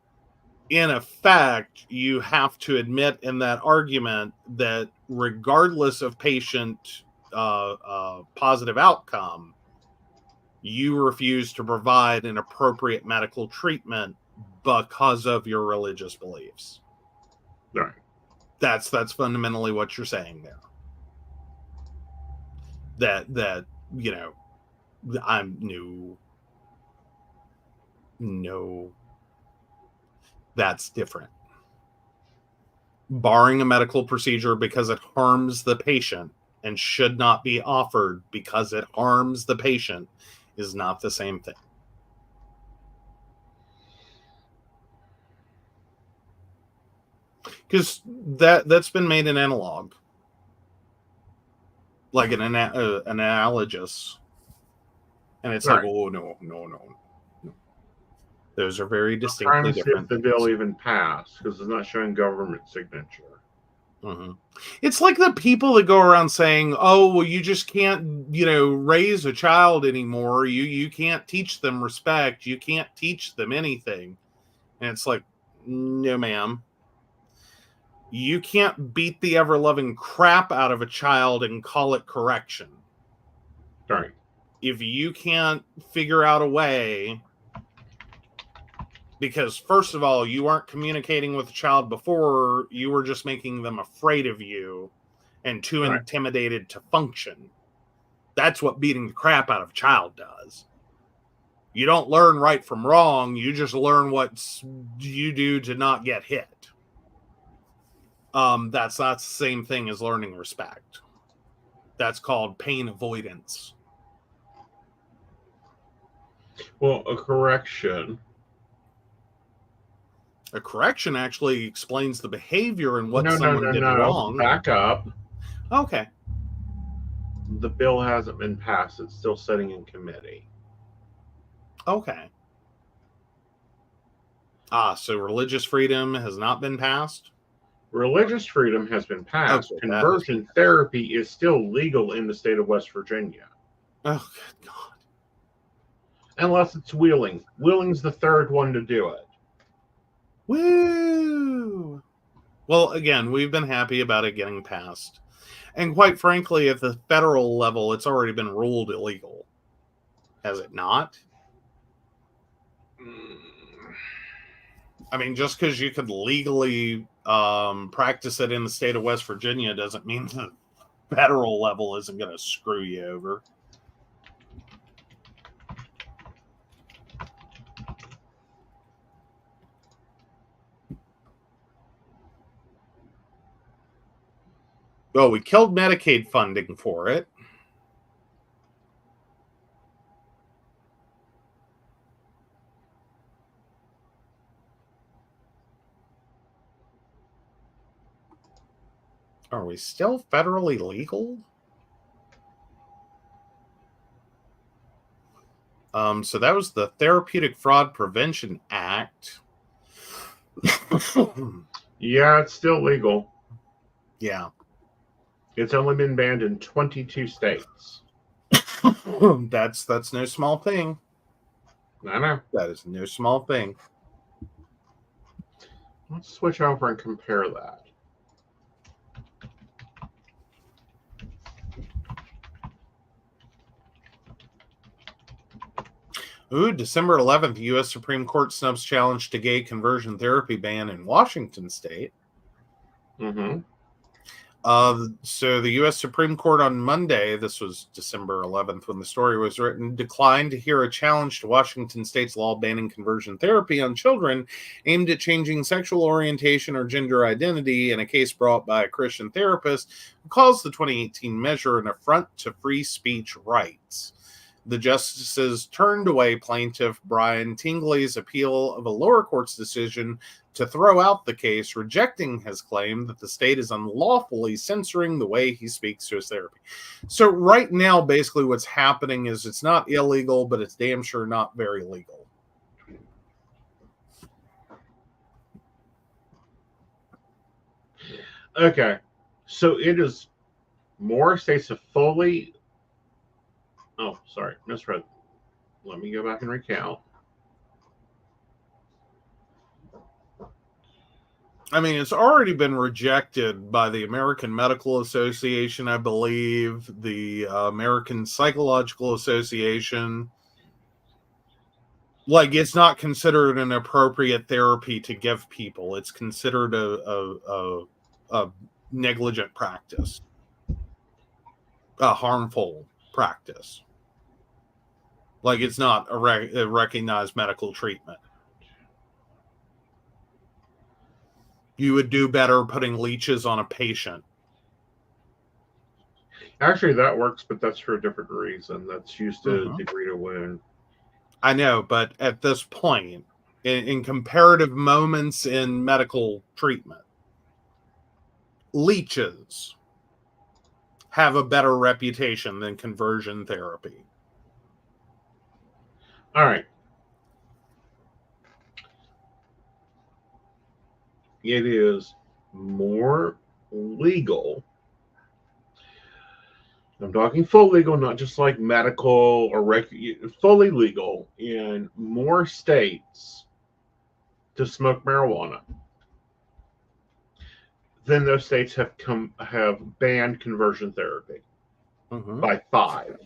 in effect, you have to admit in that argument that regardless of patient positive outcome, you refuse to provide an appropriate medical treatment because of your religious beliefs. Right. That's fundamentally what you're saying there. That you know, I'm no, that's different. Barring a medical procedure because it harms the patient and should not be offered because it harms the patient is not the same thing. Because that's been made an analog, like an analogous, and it's Right. like, oh no. Those are very I'm distinctly trying to see different if the bill even passed because it's not showing government signature. Mm-hmm. It's like the people that go around saying, "Oh, well, you just can't, raise a child anymore. You can't teach them respect. You can't teach them anything." And it's like, no, ma'am. You can't beat the ever-loving crap out of a child and call it correction. Right. If you can't figure out a way, because first of all, you weren't communicating with the child before, you were just making them afraid of you and too intimidated to function. That's what beating the crap out of a child does. You don't learn right from wrong. You just learn what you do to not get hit. That's not the same thing as learning respect. That's called pain avoidance. Well, a correction. A correction actually explains the behavior and what someone did wrong. Back up. Okay. The bill hasn't been passed. It's still sitting in committee. Okay. So religious freedom has not been passed? Religious freedom has been passed. Okay, Conversion therapy is still legal in the state of West Virginia. Oh, good God. Unless it's Wheeling. Wheeling's the third one to do it. Woo! Well, again, we've been happy about it getting passed. And quite frankly, at the federal level, it's already been ruled illegal. Has it not? I mean, just because you could legally practice it in the state of West Virginia doesn't mean the federal level isn't going to screw you over. Well, we killed Medicaid funding for it. Are we still federally legal? So that was the Therapeutic Fraud Prevention Act. Yeah, it's still legal. Yeah. It's only been banned in 22 states. That's no small thing. I know. That is no small thing. Let's switch over and compare that. Ooh, December 11th, U.S. Supreme Court snubs challenge to gay conversion therapy ban in Washington state. Mm-hmm. So the U.S. Supreme Court on Monday, this was December 11th when the story was written, declined to hear a challenge to Washington state's law banning conversion therapy on children aimed at changing sexual orientation or gender identity in a case brought by a Christian therapist who calls the 2018 measure an affront to free speech rights. The justices turned away plaintiff Brian Tingley's appeal of a lower court's decision to throw out the case, rejecting his claim that the state is unlawfully censoring the way he speaks to his therapy. So right now, basically what's happening is it's not illegal, but it's damn sure not very legal. Okay. So it is more states have fully... Oh, sorry. Misread. Let me go back and recount. I mean, it's already been rejected by the American Medical Association, I believe, the American Psychological Association. Like, it's not considered an appropriate therapy to give people. It's considered a negligent practice, a harmful practice. Like, it's not a recognized medical treatment. You would do better putting leeches on a patient. Actually, that works, but that's for a different reason. That's used to degrade a wound. I know, but at this point, in comparative moments in medical treatment, leeches have a better reputation than conversion therapy. All right. It is more legal. I'm talking full legal, not just like medical or fully legal in more states to smoke marijuana than those states have banned conversion therapy by 5.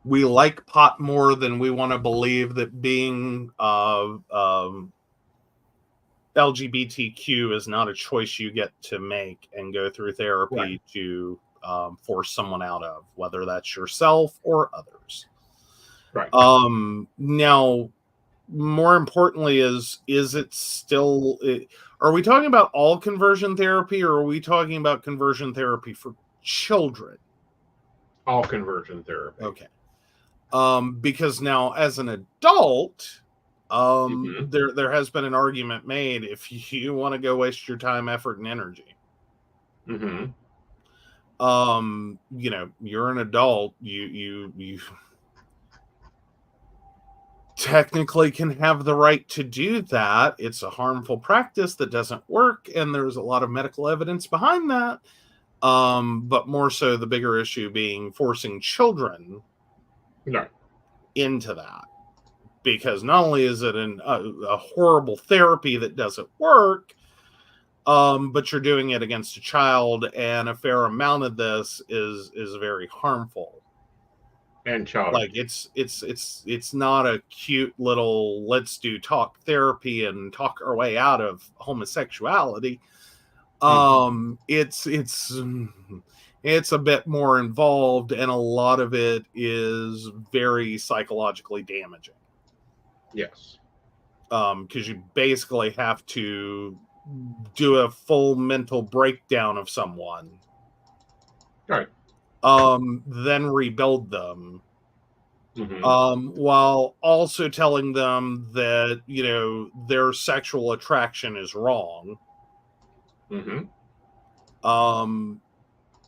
We like pot more than we want to believe that being LGBTQ is not a choice you get to make and go through therapy to force someone out of, whether that's yourself or others. Right. Now, more importantly, is it still? Are we talking about all conversion therapy, or are we talking about conversion therapy for children? All conversion therapy. Okay. Because now, as an adult, there has been an argument made if you want to go waste your time, effort, and energy. You know, you're an adult. You technically can have the right to do that. It's a harmful practice that doesn't work, and there's a lot of medical evidence behind that. But more so, the bigger issue being forcing children into that, because not only is it a horrible therapy that doesn't work, but you're doing it against a child, and a fair amount of this is very harmful. And child, like it's not a cute little let's do talk therapy and talk our way out of homosexuality. It's a bit more involved, and a lot of it is very psychologically damaging. Yes. Because you basically have to do a full mental breakdown of someone. Right. Then rebuild them. While also telling them that, you know, their sexual attraction is wrong.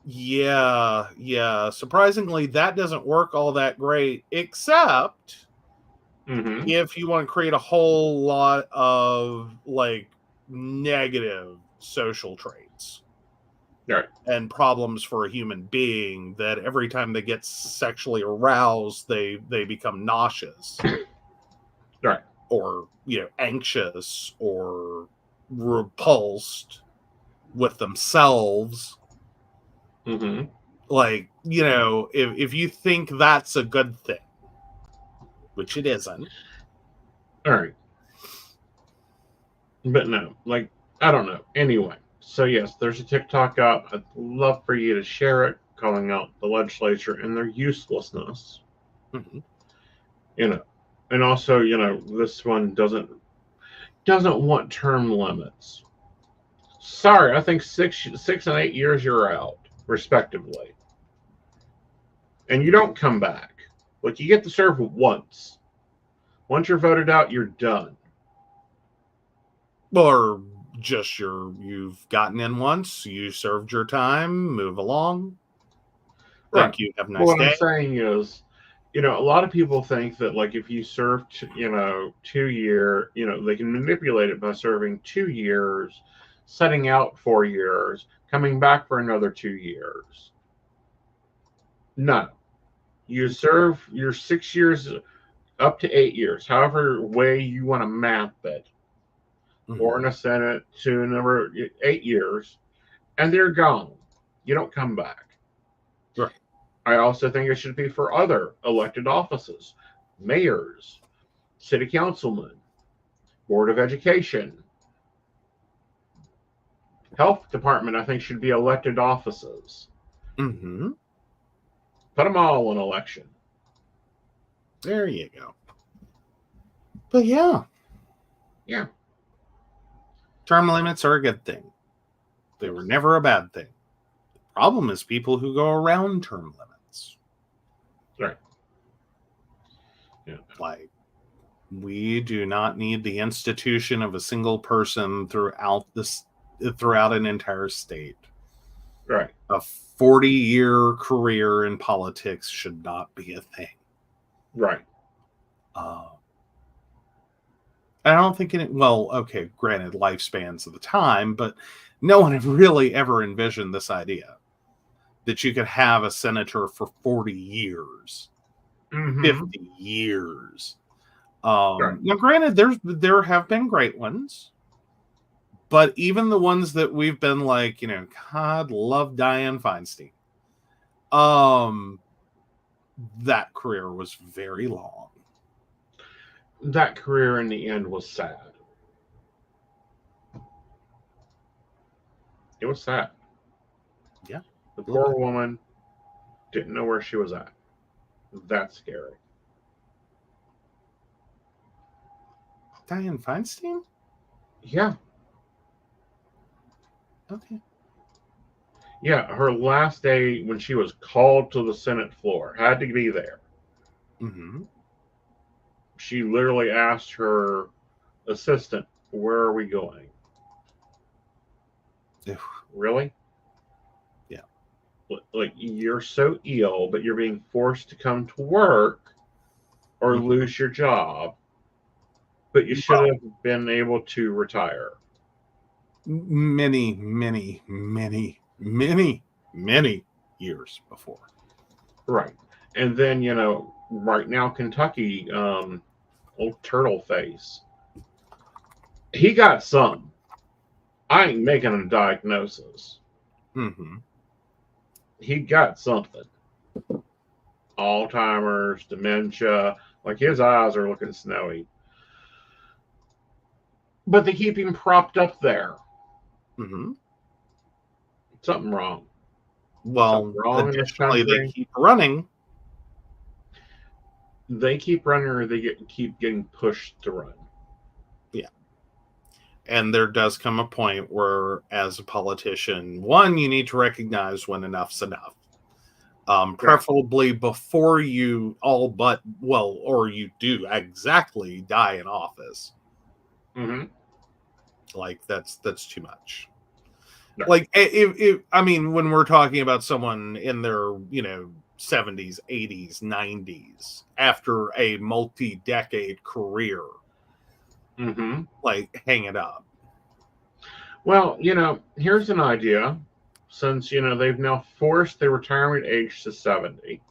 Yeah. Surprisingly, that doesn't work all that great, except if you want to create a whole lot of like negative social traits. Right. And problems for a human being, that every time they get sexually aroused, they become nauseous. Right. Or, you know, anxious or repulsed with themselves. Like, you know, if you think that's a good thing, which it isn't. All right. But no, like, I don't know. Anyway. So, yes, there's a TikTok up. I'd love for you to share it, calling out the legislature and their uselessness. You know, and also, you know, this one doesn't want term limits. Sorry, I think 6 and 8 years you're out, respectively. And you don't come back. Like, you get to serve once. Once you're voted out, you're done. Or just you've gotten in once, you served your time, move along. Thank you. Have a nice day. What I'm saying is, you know, a lot of people think that, like, if you serve, 2 year, you know, they can manipulate it by serving 2 years, setting out 4 years, coming back for another 2 years. No. You serve your 6 years up to 8 years, however way you want to map it, or in Mhm. a Senate to number 8 years, and they're gone. You don't come back. Right. I also think it should be for other elected offices, mayors, city councilmen, board of education, health department. I think should be elected offices. Mm-hmm. Put them all in election. There you go. But yeah. Yeah. Term limits are a good thing. They were never a bad thing. The problem is people who go around term limits. Right. Yeah. Like, we do not need the institution of a single person throughout an entire state. Right. A 40-year career in politics should not be a thing. Right. I don't think okay, granted, lifespans of the time, but no one had really ever envisioned this idea that you could have a senator for 40 years, 50 years. Right. Now, granted, there have been great ones, but even the ones that we've been like, God love Dianne Feinstein. That career was very long. That career in the end was sad. It was sad. Yeah. The poor woman didn't know where she was at. That's scary. Dianne Feinstein? Yeah. Okay. Yeah, her last day when she was called to the Senate floor, had to be there. Mm-hmm. She literally asked her assistant, "Where are we going?" Really? Yeah. Like, you're so ill, but you're being forced to come to work or lose your job, but you should have been able to retire. Many years before. Right. And then, right now, Kentucky, old turtle face, he got some. I ain't making a diagnosis. Mm-hmm. He got something. Alzheimer's, dementia, like his eyes are looking snowy. But they keep him propped up there. Mm-hmm. Something wrong. Well, Something wrong additionally, in this they keep running. They keep running, or they keep getting pushed to run. Yeah. And there does come a point where, as a politician, one, you need to recognize when enough's enough. Preferably before you or you do exactly die in office. Mm-hmm. Like, that's too much. No. Like, when we're talking about someone in their, 70s, 80s, 90s, after a multi-decade career, like, hang it up. Well, here's an idea. Since, they've now forced the retirement age to 70.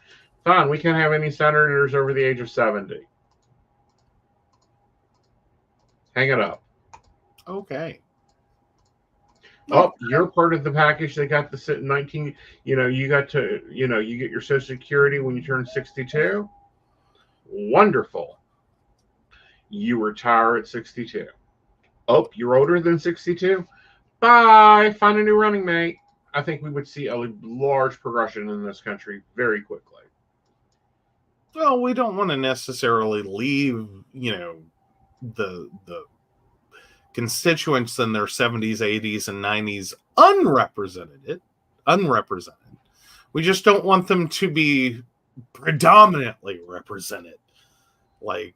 Fine, we can't have any senators over the age of 70. Hang it up. Okay. Oh, you're part of the package. They got the 19, you got to, you get your Social Security when you turn 62. Wonderful. You retire at 62. Oh, you're older than 62? Bye. Find a new running mate. I think we would see a large progression in this country very quickly. Well, we don't want to necessarily leave, the constituents in their 70s, 80s, and 90s unrepresented. We just don't want them to be predominantly represented. Like,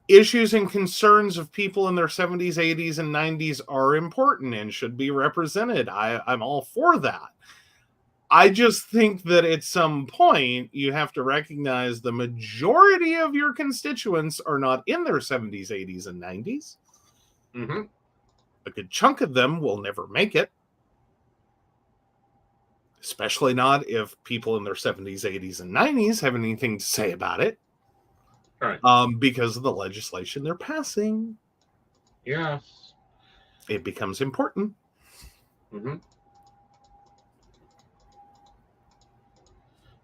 issues and concerns of people in their 70s, 80s, and 90s are important and should be represented. I'm all for that. I just think that at some point you have to recognize the majority of your constituents are not in their 70s, 80s, and 90s. Mm-hmm. A good chunk of them will never make it. Especially not if people in their 70s, 80s, and 90s have anything to say about it. Right. Because of the legislation they're passing. Yes. It becomes important. Mm-hmm.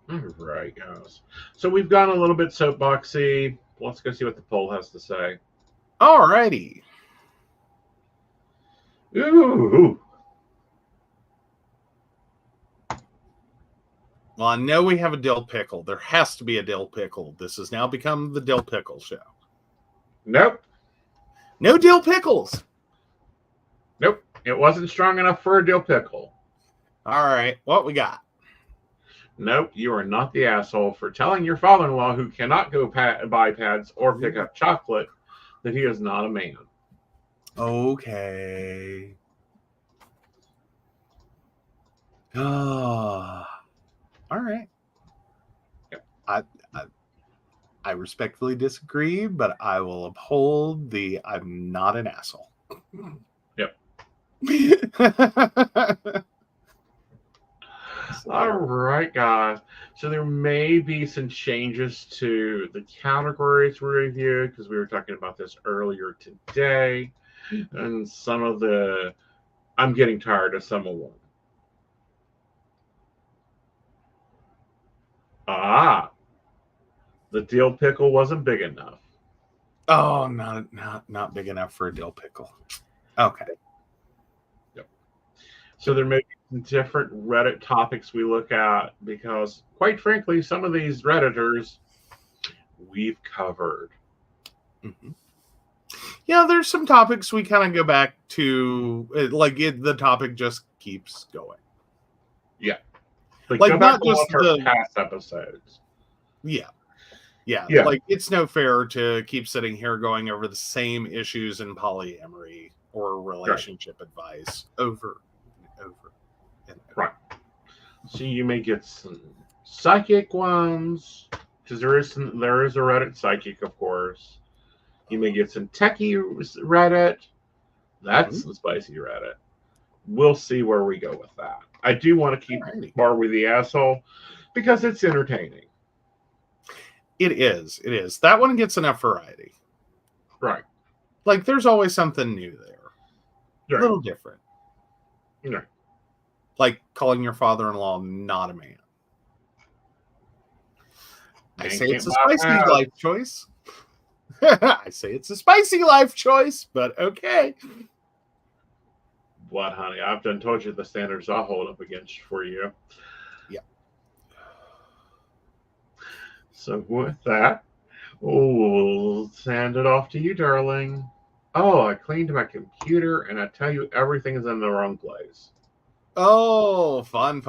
All right, guys. So we've gone a little bit soapboxy. Let's go see what the poll has to say. All righty. Ooh. Well, I know we have a dill pickle. There has to be a dill pickle. This has now become the dill pickle show. Nope. No dill pickles. Nope. It wasn't strong enough for a dill pickle. All right. What we got? Nope. You are not the asshole for telling your father-in-law, who cannot go buy pads or pick up chocolate, that he is not a man. Okay. All right. Yep. I respectfully disagree, but I will uphold the I'm not an asshole. Yep. So, all right, guys. So there may be some changes to the categories we reviewed because we were talking about this earlier today, and some of the I'm getting tired of some of them. The dill pickle wasn't big enough. Oh, not big enough for a dill pickle. Okay. Yep. So there may be some different Reddit topics we look at because, quite frankly, some of these Redditors we've covered. Mm-hmm. Yeah, there's some topics we kind of go back to, the topic just keeps going. Yeah. Like go back not to just our the past episodes. Yeah. Like, it's no fair to keep sitting here going over the same issues in polyamory or relationship advice over and over and over. Right. So you may get some psychic ones, because there is a Reddit psychic, of course. You may get some techie Reddit. That's some spicy Reddit. We'll see where we go with that. I do want to keep Barbie the asshole because it's entertaining. It is. That one gets enough variety. Right. Like, there's always something new there. Right. A little different. Right. Like calling your father-in-law not a man. I say it's a spicy life choice. I say it's a spicy life choice, but okay. What, honey? I've done told you the standards I'll hold up against for you. Yeah. So with that, we'll send it off to you, darling. Oh, I cleaned my computer, and I tell you, everything is in the wrong place. Oh, fun.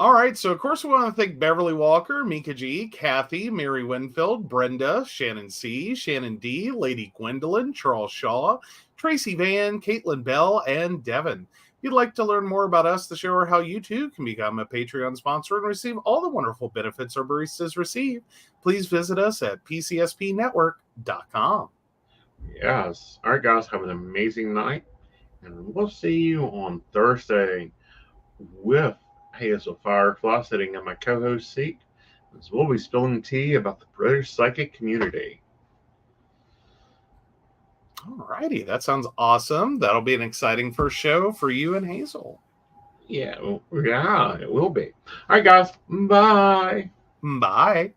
All right, so of course we want to thank Beverly Walker, Mika G, Kathy, Mary Winfield, Brenda, Shannon C, Shannon D, Lady Gwendolyn, Charles Shaw, Tracy Van, Caitlin Bell, and Devin. If you'd like to learn more about us, the show, or how you too can become a Patreon sponsor and receive all the wonderful benefits our baristas receive, please visit us at pcspnetwork.com. Yes. All right, guys, have an amazing night, and we'll see you on Thursday with Hazel Firefly sitting in my co-host seat, as we'll be spilling tea about the British psychic community. Alrighty, that sounds awesome. That'll be an exciting first show for you and Hazel. Yeah, it will be. All right, guys. Bye. Bye.